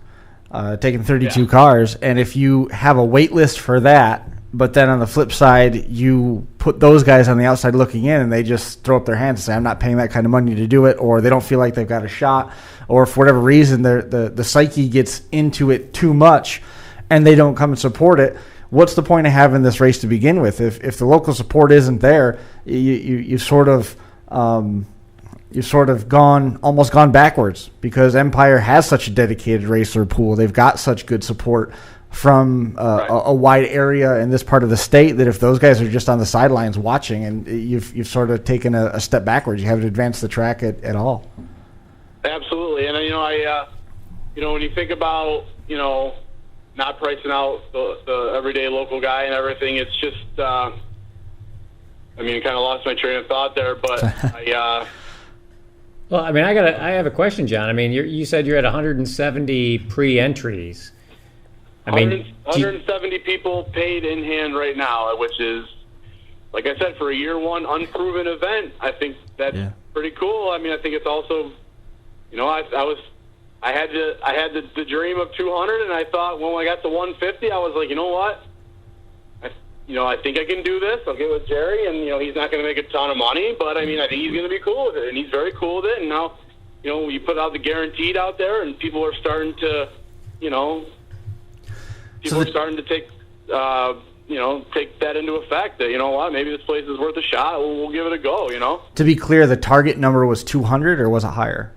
taking 32 cars, and if you have a wait list for that, but then on the flip side, you put those guys on the outside looking in, and they just throw up their hands and say, I'm not paying that kind of money to do it, or they don't feel like they've got a shot, or for whatever reason, the psyche gets into it too much, and they don't come and support it. What's the point of having this race to begin with? If the local support isn't there, you've sort of almost gone backwards because Empire has such a dedicated racer pool. They've got such good support from a wide area in this part of the state that if those guys are just on the sidelines watching, and you've sort of taken a step backwards, you haven't advanced the track at all. Absolutely, and when you think about not pricing out the everyday local guy and everything, it's just kind of lost my train of thought there, but Well, I mean, I have a question, John. I mean, you said you're at 170 pre-entries. I mean, 170 people paid in hand right now, which is, like I said, for a year one unproven event. I think that's pretty cool. I mean, I think it's also, I had the dream of 200, and I thought when I got to 150, I was like, you know what? I think I can do this. I'll get with Jerry, and he's not going to make a ton of money, but I mean, I think he's going to be cool with it, and he's very cool with it. And now, you put out the guaranteed out there, and people are starting to, starting to take, take that into effect. That maybe this place is worth a shot. We'll give it a go. To be clear, the target number was 200, or was it higher?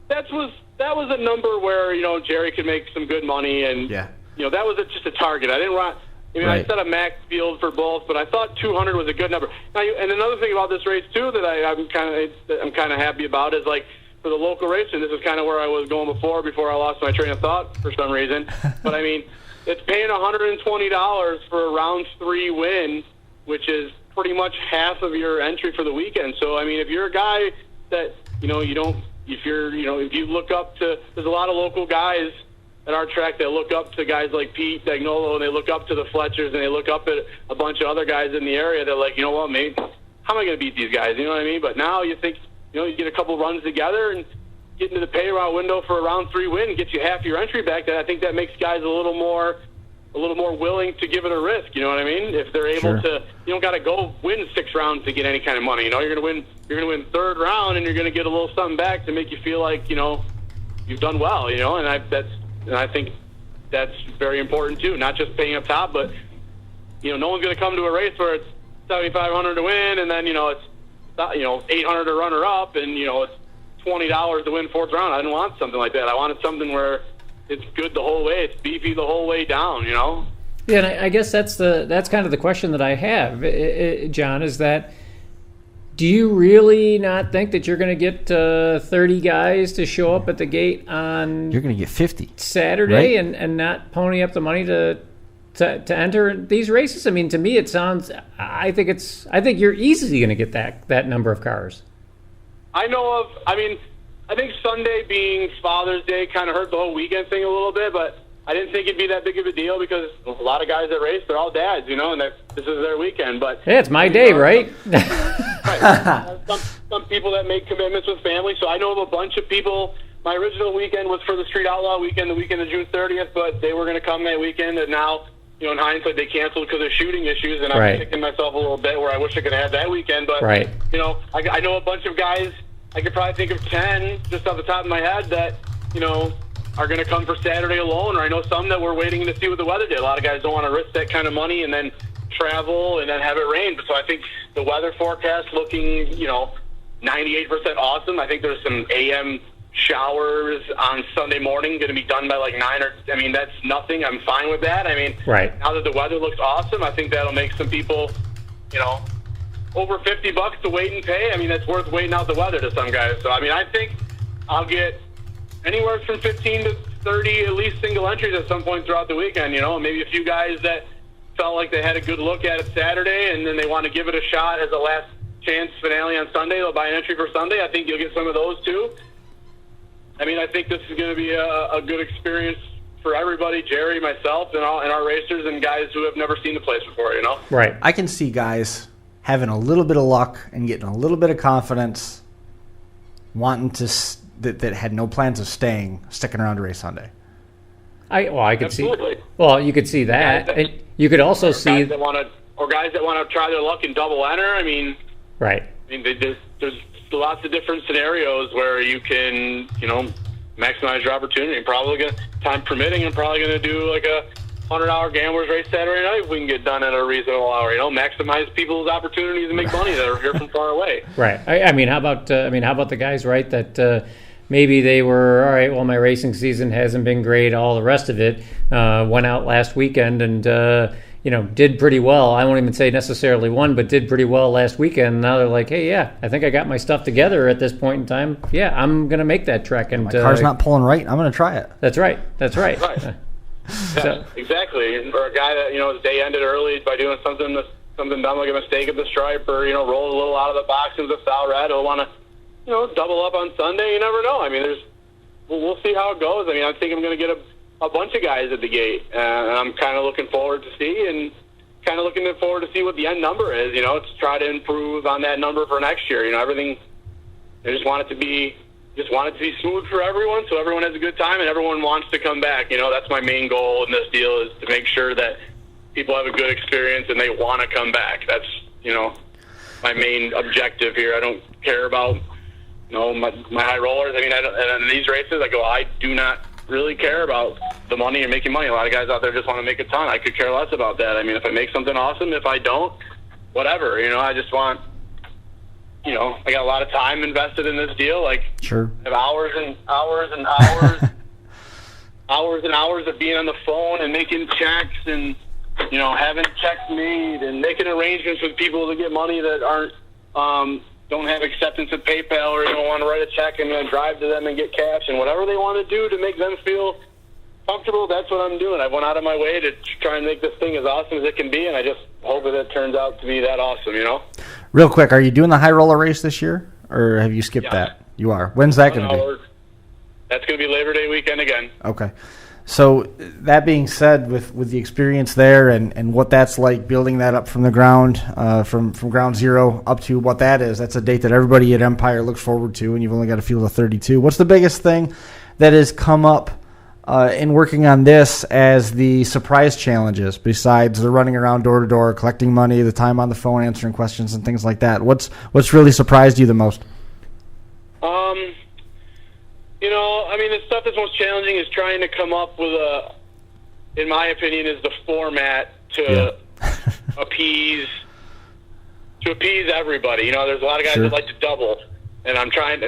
That was a number where Jerry could make some good money, and that was just a target. I didn't want. I set a max field for both, but I thought 200 was a good number. Now, and another thing about this race too that I'm kind of happy about is like for the local race, and this is kind of where I was going before I lost my train of thought for some reason. But I mean, it's paying $120 for a round 3 win, which is pretty much half of your entry for the weekend. So I mean, if you're a guy that if you look up to, there's a lot of local guys at our track that look up to guys like Pete Dagnolo, and they look up to the Fletchers, and they look up at a bunch of other guys in the area. They're like, you know what, mate, how am I going to beat these guys? You know what I mean? But now you think, you get a couple runs together and get into the payout window for a round 3 win and get you half your entry back. That I think that makes guys a little more willing to give it a risk. You know what I mean? If they're able to, you don't got to go win 6 rounds to get any kind of money. You're going to win third round, and you're going to get a little something back to make you feel like you've done well. And I think that's very important too. Not just paying up top, but no one's going to come to a race where it's $7,500 to win, and then it's $800 to runner up, and it's $20 to win 4th round. I didn't want something like that. I wanted something where it's good the whole way. It's beefy the whole way down. Yeah, and I guess that's kind of the question that I have, John, is that do you really not think that you're going to get 30 guys to show up at the gate on you're going to get 50 Saturday, right? and not pony up the money to enter these races? I mean, to me, it sounds. I think you're easily going to get that number of cars. I think Sunday being Father's Day kind of hurt the whole weekend thing a little bit, but I didn't think it'd be that big of a deal because a lot of guys that race, they're all dads, and this is their weekend. But yeah, it's my day, right? Right. Some people that make commitments with family. So I know of a bunch of people. My original weekend was for the Street Outlaw weekend, the weekend of June 30th, but they were going to come that weekend, and now, in hindsight, they canceled because of shooting issues, and I'm kicking myself a little bit where I wish I could have had that weekend. But, I know a bunch of guys, I could probably think of 10 just off the top of my head that, are going to come for Saturday alone, or I know some that we're waiting to see what the weather did. A lot of guys don't want to risk that kind of money and then travel and then have it rain. So I think the weather forecast looking, 98% awesome. I think there's some AM showers on Sunday morning going to be done by like 9 or, that's nothing. I'm fine with that. Now that the weather looks awesome, I think that'll make some people, over $50 to wait and pay. That's worth waiting out the weather to some guys. So, I think I'll get anywhere from 15 to 30 at least single entries at some point throughout the weekend, maybe a few guys that felt like they had a good look at it Saturday and then they want to give it a shot as a last chance finale on Sunday. They'll buy an entry for Sunday. I think you'll get some of those too. I think this is going to be a good experience for everybody, Jerry, myself, and our racers and guys who have never seen the place before, Right. I can see guys having a little bit of luck and getting a little bit of confidence, wanting to that had no plans of sticking around to race Sunday. I could Absolutely. see. Well, you could see that, and you could also see guys that want to try their luck and double enter. Right. There's lots of different scenarios where you can, maximize your opportunity. Time permitting, I'm probably going to do like a 100-hour gamblers race Saturday night if we can get done at a reasonable hour. Maximize people's opportunities to make money that are here from far away. Right. How about the guys, right? That maybe they were all right. Well, my racing season hasn't been great. All the rest of it went out last weekend and did pretty well. I won't even say necessarily won, but did pretty well last weekend. Now they're like, hey, yeah, I think I got my stuff together at this point in time. Yeah, I'm gonna make that trek. And my car's not pulling right. I'm gonna try it. That's right. Right. Yeah, exactly. Or a guy that his day ended early by doing something dumb like a mistake at the stripe, or rolled a little out of the box into the foul red. He'll want to double up on Sunday. You never know. We'll see how it goes. I think I'm going to get a bunch of guys at the gate, and I'm kind of looking forward to see what the end number is. To try to improve on that number for next year. Everything. I just want it to be smooth for everyone, so everyone has a good time and everyone wants to come back. That's my main goal in this deal, is to make sure that people have a good experience and they want to come back. That's, my main objective here. I don't care about, my high rollers. And in these races, I do not really care about the money or making money. A lot of guys out there just want to make a ton. I could care less about that. If I make something awesome, if I don't, whatever. I just want... I got a lot of time invested in this deal. Sure. I have hours and hours and hours, hours and hours of being on the phone and making checks and, having checks made and making arrangements with people to get money that don't have acceptance of PayPal, or don't want to write a check and then drive to them and get cash, and whatever they want to do to make them feel comfortable. That's what I'm doing. I went out of my way to try and make this thing as awesome as it can be, and I just hope that it turns out to be that awesome. Real quick, are you doing the high roller race this year, or have you skipped that? You are. When's that going to be? That's going to be Labor Day weekend again. Okay. So that being said, with the experience there and what that's like, building that up from the ground, from ground zero up to what that is, that's a date that everybody at Empire looks forward to, and you've only got a field of 32. What's the biggest thing that has come up in working on this as the surprise challenges, besides the running around door to door, collecting money, the time on the phone answering questions and things like that? What's really surprised you the most? The stuff that's most challenging is trying to come up with in my opinion, is the format to appease everybody. There's a lot of guys that like to double, and I'm trying to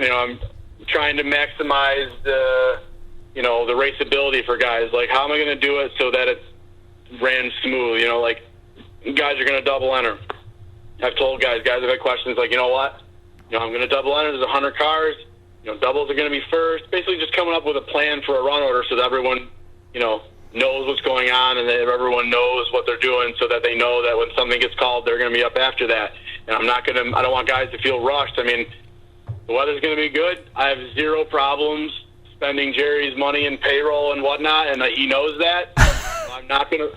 maximize the raceability for guys. Like, how am I going to do it so that it ran smooth? Guys are going to double enter. I've told guys have had questions like, I'm going to double enter. There's 100 cars. Doubles are going to be first. Basically, just coming up with a plan for a run order so that everyone, knows what's going on and that everyone knows what they're doing, so that they know that when something gets called, they're going to be up after that. And I don't want guys to feel rushed. The weather's going to be good. I have zero problems spending Jerry's money in payroll and whatnot, and he knows that. I'm not going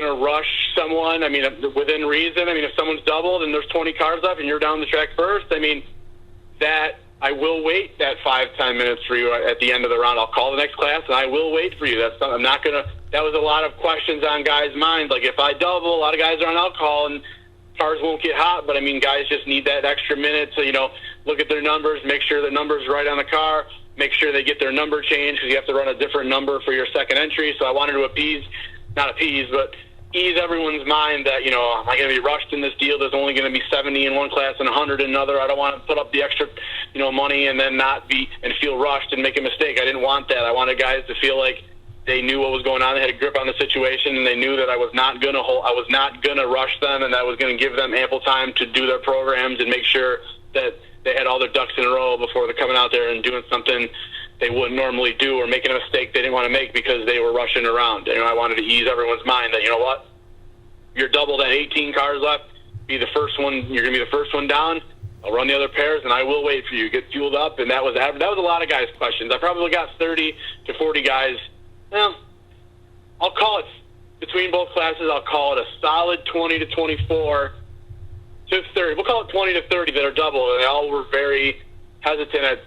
to rush someone. Within reason. If someone's doubled and there's 20 cars up and you're down the track first, that I will wait that 5-10 minutes for you at the end of the round. I'll call the next class and I will wait for you. That was a lot of questions on guys' minds. Like, if I double, a lot of guys are on alcohol and cars won't get hot, but guys just need that extra minute to, look at their numbers, make sure the number's right on the car, make sure they get their number changed, because you have to run a different number for your second entry. So I wanted to ease everyone's mind that, am I going to be rushed in this deal? There's only going to be 70 in one class and 100 in another. I don't want to put up the extra, money and then and feel rushed and make a mistake. I didn't want that. I wanted guys to feel like they knew what was going on. They had a grip on the situation, and they knew that I was not going to rush them, and that I was going to give them ample time to do their programs and make sure that they had all their ducks in a row before they're coming out there and doing something they wouldn't normally do, or making a mistake they didn't want to make because they were rushing around. I wanted to ease everyone's mind that, you're doubled at 18 cars left. Be the first one. You're going to be the first one down. I'll run the other pairs, and I will wait for you. Get fueled up, and that was a lot of guys' questions. I probably got 30 to 40 guys. Well, I'll call it, between both classes, I'll call it a solid 20 to 24 to 30. We'll call it 20 to 30 that are double, and they all were very hesitant at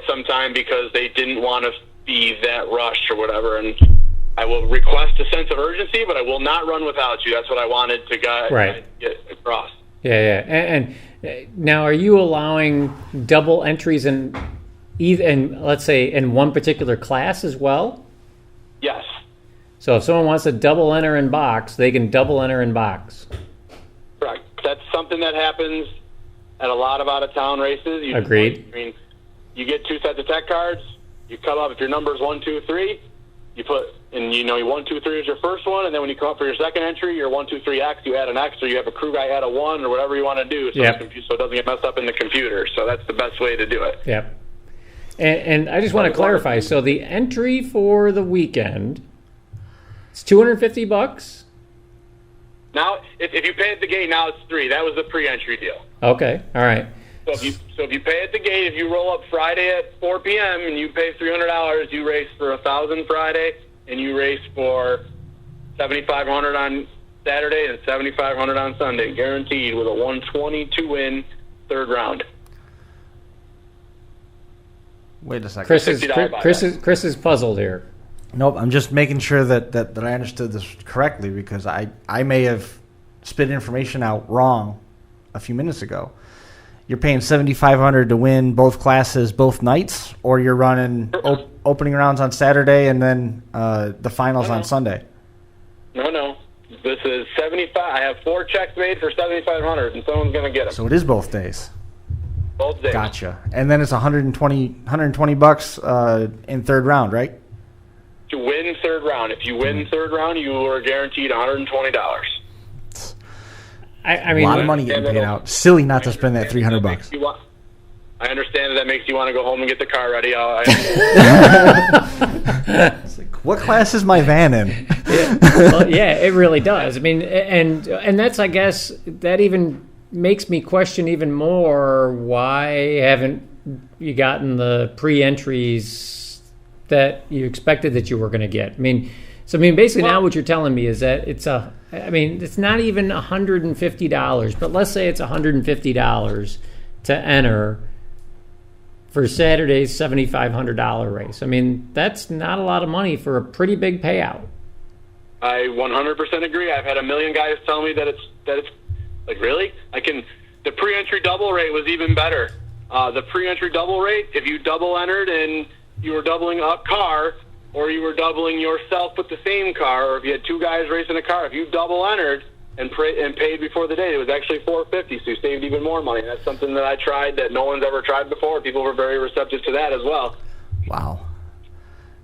some time because they didn't want to be that rushed or whatever. And I will request a sense of urgency, but I will not run without you. That's what I wanted to get across. Yeah. And now, are you allowing double entries in let's say in one particular class as well? Yes. So if someone wants to double enter in box, they can double enter in box. Correct. That's something that happens at a lot of out-of-town races. Agreed. You get 2 sets of tech cards. You come up, if your number is 1, 2, 3, you put, and 1, 2, 3 is your first one, and then when you come up for your second entry, your 1, 2, 3 X, you add an X, or you have a crew guy add a 1, or whatever you want to do, so it doesn't get messed up in the computer. So that's the best way to do it. Yep. And I just want to clarify. So the entry for the weekend, it's $250. Now, if you pay at the gate, now it's $3. That was the pre-entry deal. Okay. All right. So if you pay at the gate, if you roll up Friday at 4 p.m. and you pay $300, you race for $1,000 Friday, and you race for $7,500 on Saturday and $7,500 on Sunday, guaranteed, with a 120 to win third round. Wait a second. Chris is puzzled here. Nope, I'm just making sure that I understood this correctly, because I may have spit information out wrong a few minutes ago. You're paying $7,500 to win both classes, both nights, or you're running opening rounds on Saturday and then the finals on Sunday? No. This is $75. I have 4 checks made for $7,500, and someone's going to get them. So it is both days. Both days. Gotcha. And then it's $120 in third round, right? To win third round. If you win third round, you are guaranteed $120. A lot of money getting paid out. Silly not to spend that $300. I understand that makes you want to go home and get the car ready. It's like, what class is my van in? Yeah, it really does. And that's, I guess, that even makes me question even more, why haven't you gotten the pre-entries that you expected that you were going to get. Basically now what you're telling me is that it's not even $150, but let's say it's $150 to enter for Saturday's $7,500 race. That's not a lot of money for a pretty big payout. I 100% agree. I've had a million guys tell me that it's like, really? The pre-entry double rate was even better. The pre-entry double rate, if you double entered and you were doubling a car, or you were doubling yourself with the same car, or if you had two guys racing a car, if you double entered and paid before the date, it was actually $450, so you saved even more money. That's something that I tried that no one's ever tried before. People were very receptive to that as well. Wow.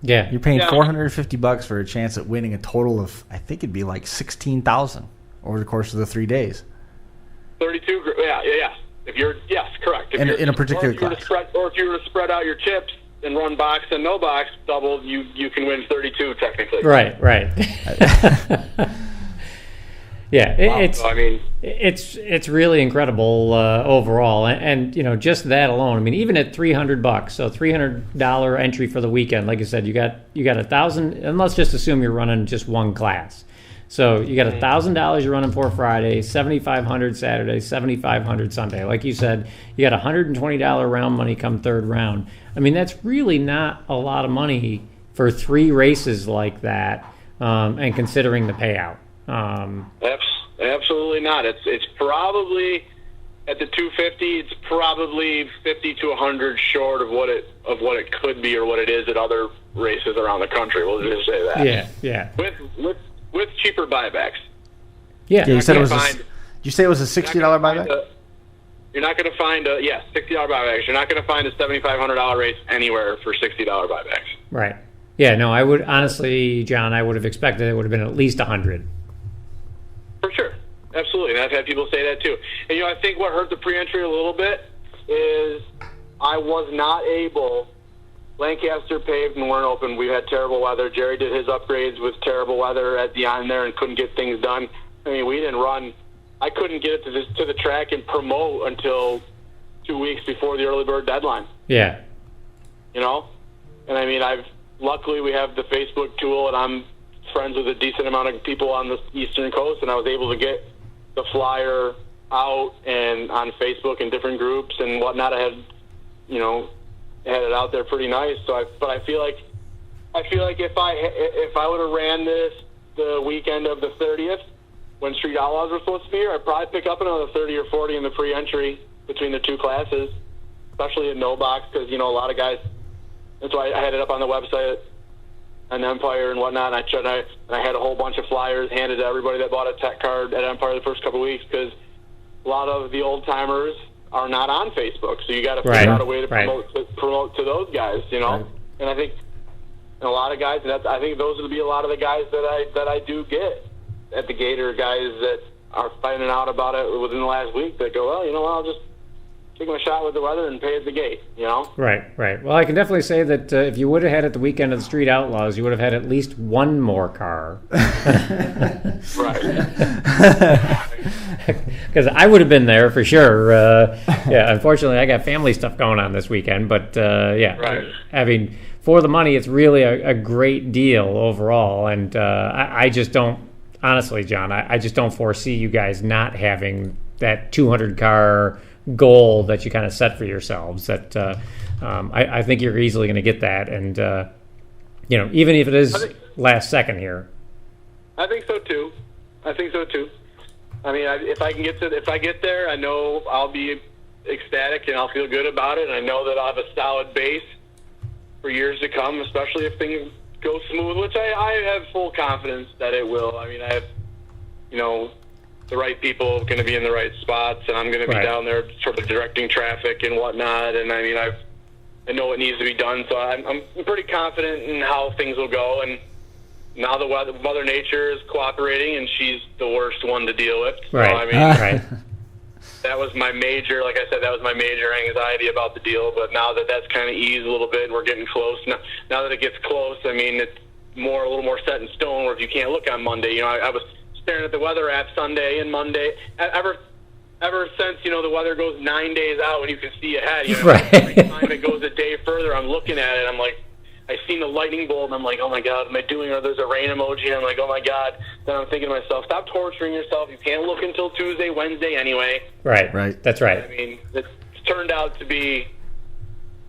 Yeah. You're paying $450 for a chance at winning a total of, I think it'd be like $16,000 over the course of the 3 days. 32, yes. Correct. In a particular class. Or if you were to spread out your chips and run box and no box double, you can win 32 technically. Right. Yeah, it's really incredible overall, and just that alone. Even at $300, so $300 entry for the weekend. Like I said, you got $1,000, and let's just assume you're running just one class. So you got $1,000 you're running for Friday, $7,500 Saturday, $7,500 Sunday. Like you said, you got $120 round money come third round. That's really not a lot of money for 3 races like that, and considering the payout. Absolutely not. It's probably at the 250. It's probably 50 to 100 short of what it could be or what it is at other races around the country. We'll just say that. Yeah. With cheaper buybacks. Yeah. You said it was. Did you say it was a $60 buyback? You're not going to find $60 buybacks. You're not going to find a $7,500 race anywhere for $60 buybacks. Right. Yeah. No, I would honestly, John, I would have expected it would have been at least 100. For sure. Absolutely. And I've had people say that too. And, I think what hurt the pre-entry a little bit is I was not able. Lancaster paved and weren't open. We had terrible weather. Jerry did his upgrades with terrible weather at the end there and couldn't get things done. We didn't run. I couldn't get it to the track and promote until 2 weeks before the early bird deadline. Yeah. And luckily we have the Facebook tool, and I'm friends with a decent amount of people on the Eastern Coast, and I was able to get the flyer out and on Facebook and different groups and whatnot. I had, had it out there pretty nice. But I feel like if I would have ran this the weekend of the 30th when Street Outlaws were supposed to be here, I'd probably pick up another 30 or 40 in the pre-entry between the two classes, especially at no box, because a lot of guys. That's why I had it up on the website and Empire and whatnot. And I had a whole bunch of flyers handed to everybody that bought a tech card at Empire the first couple of weeks, because a lot of the old timers are not on Facebook, so you got to figure out a way to promote to those guys, Right. And I think a lot of guys, and I think those would be a lot of the guys that I do get at the Gator, guys that are finding out about it within the last week that go, well, I'll just take my shot with the weather and pay at the gate, Right. Well, I can definitely say that if you would have had it the weekend of the Street Outlaws, you would have had at least one more car. Right. Because I would have been there for sure. Unfortunately, I got family stuff going on this weekend, but Right. For the money, it's really a great deal overall, and I just don't, honestly, John, I just don't foresee you guys not having that 200 car goal that you kind of set for yourselves. That I think you're easily going to get that, and even if it is last second here. I think so too. If I get there, I know I'll be ecstatic and I'll feel good about it, and I know that I'll have a solid base for years to come, especially if things go smooth, which I have full confidence that it will. I have, the right people going to be in the right spots, and I'm going to be down there sort of directing traffic and whatnot, and I know what needs to be done, so I'm pretty confident in how things will go, and now the Mother Nature is cooperating, and she's the worst one to deal with. So, Right. That was my major, like I said, anxiety about the deal, but now that that's kind of eased a little bit and we're getting close, now that it gets close, it's a little more set in stone, where if you can't look on Monday, I was staring at the weather app Sunday and Monday, ever since, the weather goes 9 days out when you can see ahead, Right. Every time it goes a day further, I'm looking at it, I'm like, I seen the lightning bolt, and I'm like, oh my God, am I doing? Or there's a rain emoji, and I'm like, oh my God. Then I'm thinking to myself, stop torturing yourself. You can't look until Tuesday, Wednesday anyway. Right. That's right. I mean, it's turned out to be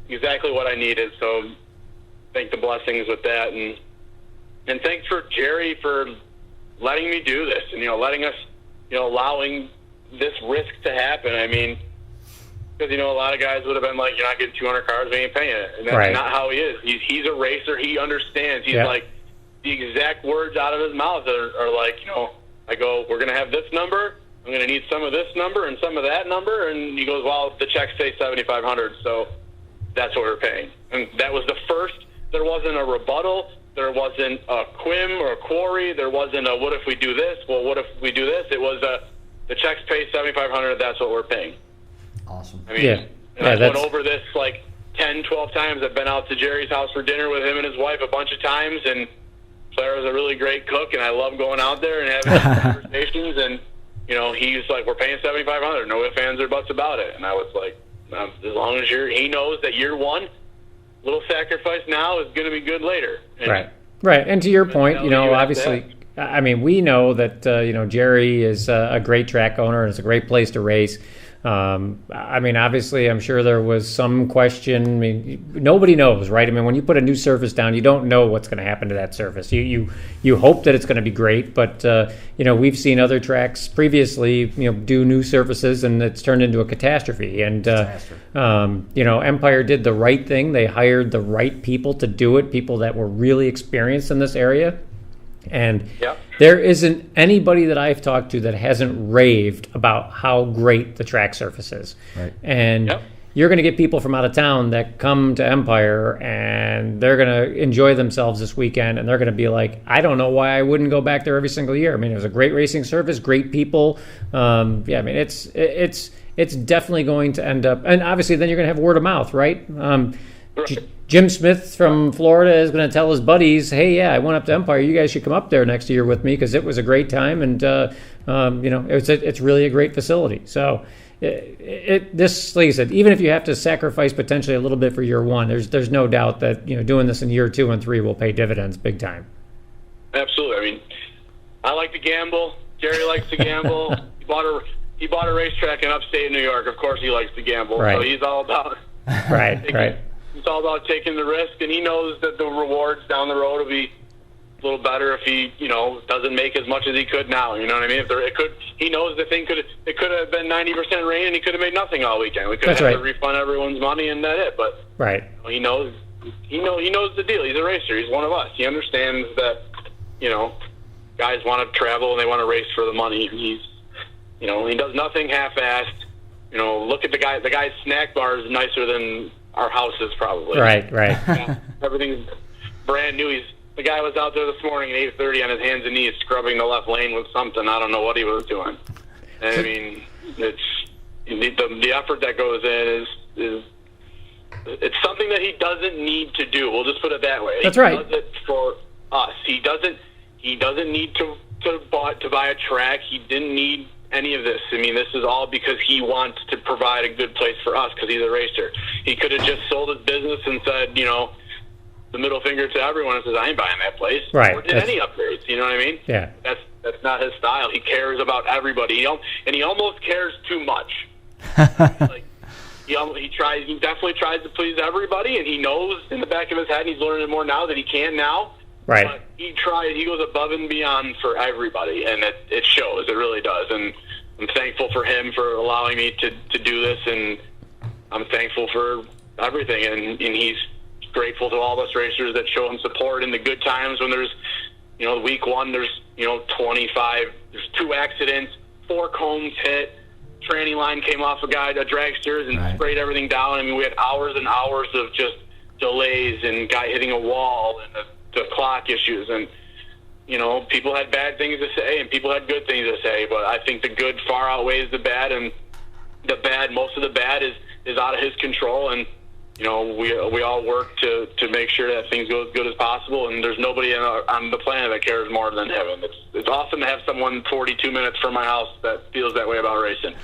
exactly what I needed. So thank the blessings with that, and thanks for Jerry for letting me do this, and letting us, allowing this risk to happen. I mean, because a lot of guys would have been like, "You're not getting 200 cars, we ain't paying it," and that's not how he is. He's a racer. He understands. He's like, the exact words out of his mouth are like, I go, "We're gonna have this number. I'm gonna need some of this number and some of that number," and he goes, "Well, the check say 7,500, so that's what we're paying." And that was the first. There wasn't a rebuttal. There wasn't a quim or a query. There wasn't a, what if we do this? Well, what if we do this? It was the checks pay 7,500. That's what we're paying. Awesome. I mean, I went over this like 10, 12 times. I've been out to Jerry's house for dinner with him and his wife a bunch of times, and Clara's a really great cook, and I love going out there and having these conversations. And he's like, "We're paying 7,500. No ifs, ands, or buts about it." And I was like, as long as he knows that year one, little sacrifice now is going to be good later. And right. And to your point, obviously, I mean, we know that Jerry is a great track owner, and it's a great place to race. I mean, obviously, I'm sure there was some question. I mean, nobody knows, right? I mean, when you put a new surface down, you don't know what's going to happen to that surface. You hope that it's going to be great, but we've seen other tracks previously, do new surfaces, and it's turned into a catastrophe. And Empire did the right thing. They hired the right people to do it, people that were really experienced in this area. And there isn't anybody that I've talked to that hasn't raved about how great the track surface is. Right. And you're going to get people from out of town that come to Empire, and they're going to enjoy themselves this weekend, and they're going to be like, I don't know why I wouldn't go back there every single year. I mean, it was a great racing surface, great people. I mean, it's definitely going to end up, and obviously then you're going to have word of mouth, right? Jim Smith from Florida is going to tell his buddies, "Hey, I went up to Empire. You guys should come up there next year with me because it was a great time, and it's really a great facility." So, this, like I said, even if you have to sacrifice potentially a little bit for year one, there's no doubt that doing this in year 2 and 3 will pay dividends big time. Absolutely. I mean, I like to gamble. Jerry likes to gamble. He bought a racetrack in upstate New York. Of course, he likes to gamble. Right. So he's all about right. It's all about taking the risk, and he knows that the rewards down the road will be a little better if he, doesn't make as much as he could now. You know what I mean? He knows the thing it could have been 90% rain, and he could have made nothing all weekend. We could have had to refund everyone's money, and that's it. But he knows the deal. He's a racer. He's one of us. He understands that, guys want to travel and they want to race for the money. He does nothing half-assed. Look at the guy. The guy's snack bar is nicer than our houses, probably. Right. Yeah, everything's brand new. The guy was out there this morning at 8:30 on his hands and knees scrubbing the left lane with something. I don't know what he was doing. And I mean, it's the effort that goes in is it's something that he doesn't need to do. We'll just put it that way. That's right. He does it for us. He doesn't need to buy a track. He didn't need any of this. I mean, this is all because he wants to provide a good place for us because he's a racer. He could have just sold his business and said, the middle finger to everyone and says, I ain't buying that place. Right. Or did any upgrades. You know what I mean? Yeah. That's not his style. He cares about everybody. And he almost cares too much. He definitely tries to please everybody, and he knows in the back of his head, and he's learning more now that he can now. Right. But he goes above and beyond for everybody, and it shows. It really does. And I'm thankful for him for allowing me to do this, and I'm thankful for everything. And he's grateful to all of us racers that show him support in the good times when there's, week one, there's, 25, there's 2 accidents, 4 cones hit, tranny line came off a dragsters and sprayed everything down. I mean, we had hours and hours of just delays and guy hitting a wall and the clock issues, and people had bad things to say and people had good things to say, but I think the good far outweighs the bad, and most of the bad is out of his control, and we all work to make sure that things go as good as possible, and there's nobody on the planet that cares more than him. And it's awesome to have someone 42 minutes from my house that feels that way about racing.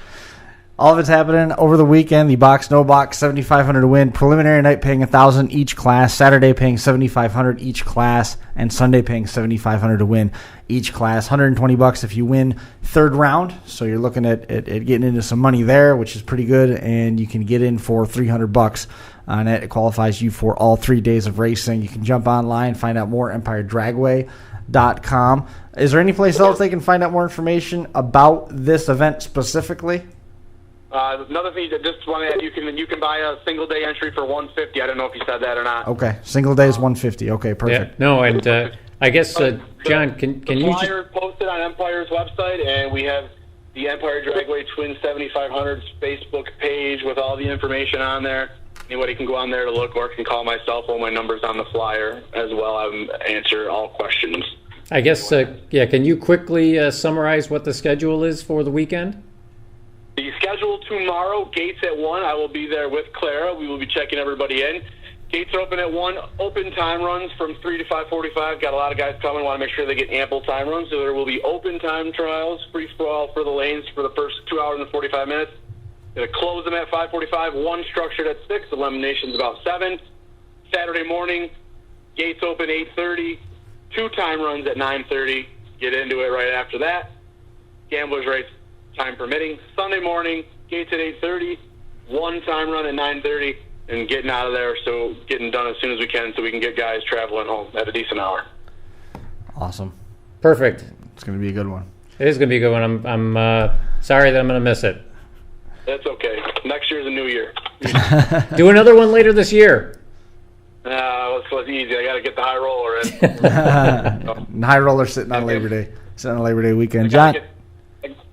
All of it's happening over the weekend. The box, no box, $7,500 to win. Preliminary night paying $1,000 each class. Saturday paying $7,500 each class, and Sunday paying $7,500 to win each class. $120 if you win third round. So you're looking at getting into some money there, which is pretty good. And you can get in for $300 on it. It qualifies you for all 3 days of racing. You can jump online, find out more, EmpireDragway.com. Is there any place else they can find out more information about this event specifically? Another thing, just want to add, you can buy a single day entry for $150. I don't know if you said that or not. Okay, single day is $150. Okay, perfect. Yeah, no, and I guess John, can you the flyer posted on Empire's website, and we have the Empire Dragway Twin 7500's Facebook page with all the information on there. Anybody can go on there to look, or can call my cell phone. My number's on the flyer as well. I will answer all questions. I guess, can you quickly summarize what the schedule is for the weekend? The schedule tomorrow, gates at 1. I will be there with Clara. We will be checking everybody in. Gates are open at 1. Open time runs from 3 to 5:45. Got a lot of guys coming. Want to make sure they get ample time runs. So there will be open time trials, free for all for the lanes for the first 2 hours and 45 minutes. Going to close them at 5:45. One structured at 6. Eliminations about 7. Saturday morning, gates open 8:30. 2 time runs at 9:30. Get into it right after that. Gamblers race, time permitting. Sunday morning, gates at 8:30, 1 time run at 9:30, and getting out of there, so getting done as soon as we can so we can get guys traveling home at a decent hour. Awesome. Perfect. It's going to be a good one. It is going to be a good one. I'm sorry that I'm going to miss it. That's okay. Next year's a new year. Do another one later this year. It's easy. I got to get the high roller in. High roller sitting on Labor Day. Sitting on Labor Day weekend. John?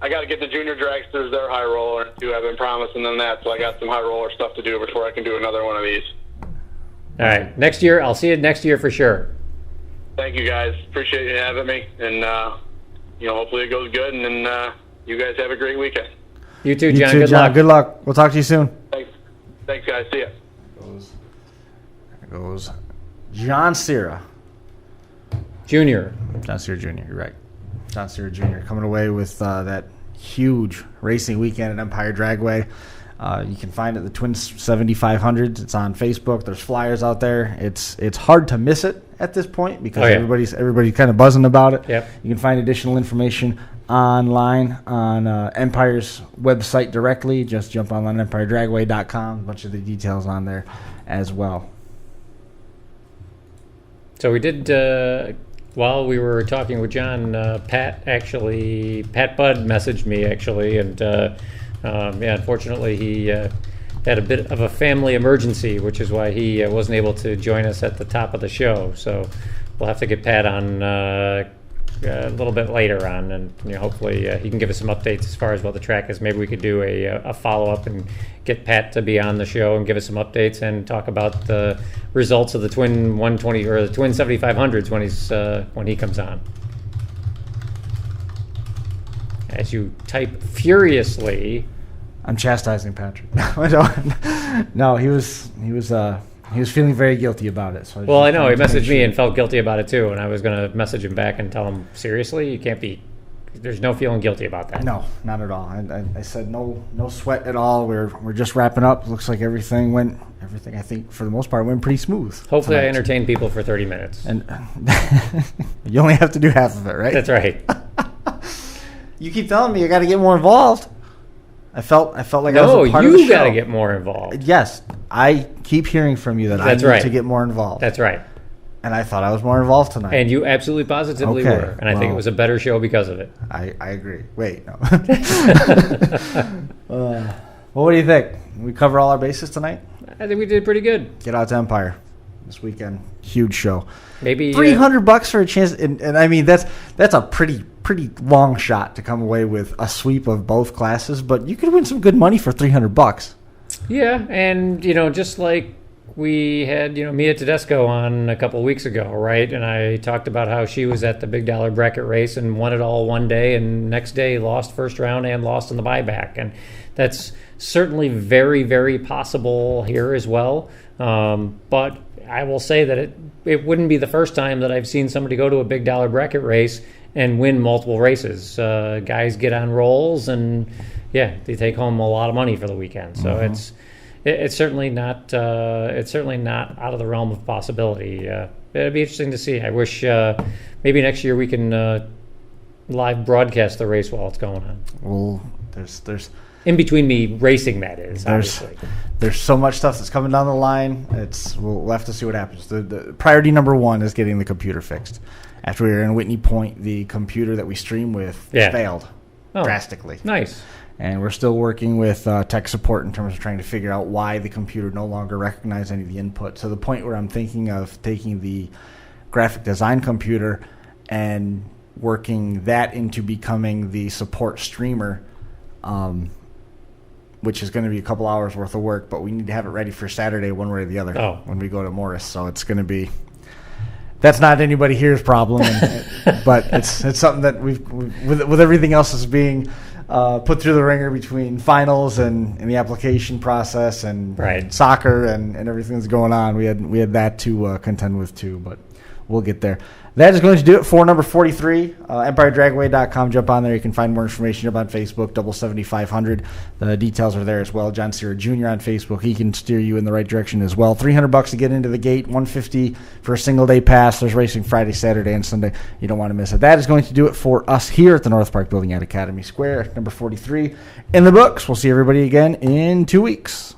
I got to get the junior dragsters their high roller too. I've been promising them that, so I got some high roller stuff to do before I can do another one of these. All right, next year. I'll see you next year for sure. Thank you guys. Appreciate you having me, and hopefully it goes good, and then you guys have a great weekend. You too, You John. too, Good John. luck. Good luck. We'll talk to you soon. Thanks, guys. See ya. There goes John Cira. Junior. John Cira Jr., you're right. John Cira Jr. coming away with that huge racing weekend at Empire Dragway. You can find it, the Twin 7500s. It's on Facebook. There's flyers out there. It's hard to miss it at this point because everybody's kind of buzzing about it. Yep. You can find additional information online on Empire's website directly. Just jump online, EmpireDragway.com. A bunch of the details on there as well. So we did, while we were talking with John, Pat Budd messaged me actually, and unfortunately he had a bit of a family emergency, which is why he wasn't able to join us at the top of the show. So we'll have to get Pat on a little bit later on, and hopefully he can give us some updates as far as what the track is. Maybe we could do a follow-up and get Pat to be on the show and give us some updates and talk about the results of the Twin 120 or the Twin 7500s when he comes on. As you type furiously, I'm chastising Patrick. No, he was feeling very guilty about it. So I know he messaged me and felt guilty about it too, and I was going to message him back and tell him, seriously, you can't be. There's no feeling guilty about that. No, not at all. I said no sweat at all. We're just wrapping up. Looks like everything I think for the most part went pretty smooth. Hopefully, tonight. I entertained people for 30 minutes. And you only have to do half of it, right? That's right. You keep telling me you got to get more involved. I felt like I was a part of the show. No, you got to get more involved. Yes, I keep hearing from you that I need to get more involved. That's right. And I thought I was more involed tonight. And you absolutely positively were. And I think it was a better show because of it. I agree. Wait, no. Well, what do you think? We cover all our bases tonight? I think we did pretty good. Get out to Empire this weekend. Huge show. Maybe $300 for a chance. And I mean, that's a pretty long shot to come away with a sweep of both classes. But you could win some good money for $300. Yeah, and, just like we had, Mia Tedesco on a couple of weeks ago, right? And I talked about how she was at the big dollar bracket race and won it all one day, and next day lost first round and lost in the buyback. And that's certainly very, very possible here as well. But I will say that it wouldn't be the first time that I've seen somebody go to a big dollar bracket race and win multiple races. Guys get on rolls and they take home a lot of money for the weekend. So it's certainly not out of the realm of possibility. It'd be interesting to see. I wish maybe next year we can live broadcast the race while it's going on. Well, there's in between me racing, that is, obviously. There's so much stuff that's coming down the line. We'll have to see what happens. The priority number one is getting the computer fixed. After we were in Whitney Point, the computer that we stream with failed drastically. Nice. And we're still working with tech support in terms of trying to figure out why the computer no longer recognized any of the input, to the point where I'm thinking of taking the graphic design computer and working that into becoming the support streamer, which is going to be a couple hours worth of work, but we need to have it ready for Saturday one way or the other when we go to Morris. So it's going to be – that's not anybody here's problem, but it's something that we've with everything else that's being put through the ringer between finals and the application process and soccer and everything that's going on. We had that to contend with too, but we'll get there. That is going to do it for number 43. EmpireDragway.com. Jump on there. You can find more information. Jump on Facebook, Double 7500. The details are there as well. John Cira Jr. on Facebook. He can steer you in the right direction as well. $300 to get into the gate. $150 for a single day pass. There's racing Friday, Saturday, and Sunday. You don't want to miss it. That is going to do it for us here at the North Park Building at Academy Square. Number 43 in the books. We'll see everybody again in 2 weeks.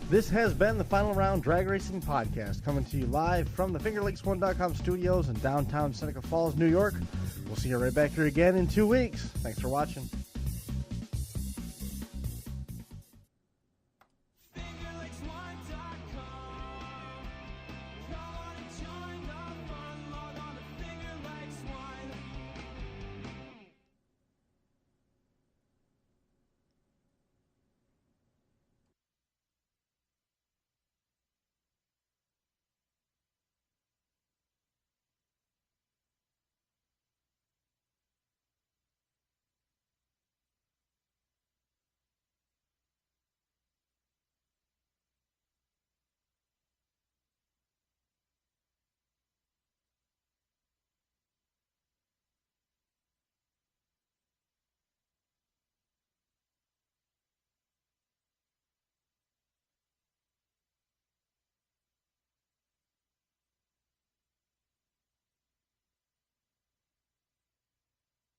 This has been the Final Round Drag Racing Podcast, coming to you live from the FingerLakes1.com studios in downtown Seneca Falls, New York. We'll see you right back here again in 2 weeks. Thanks for watching.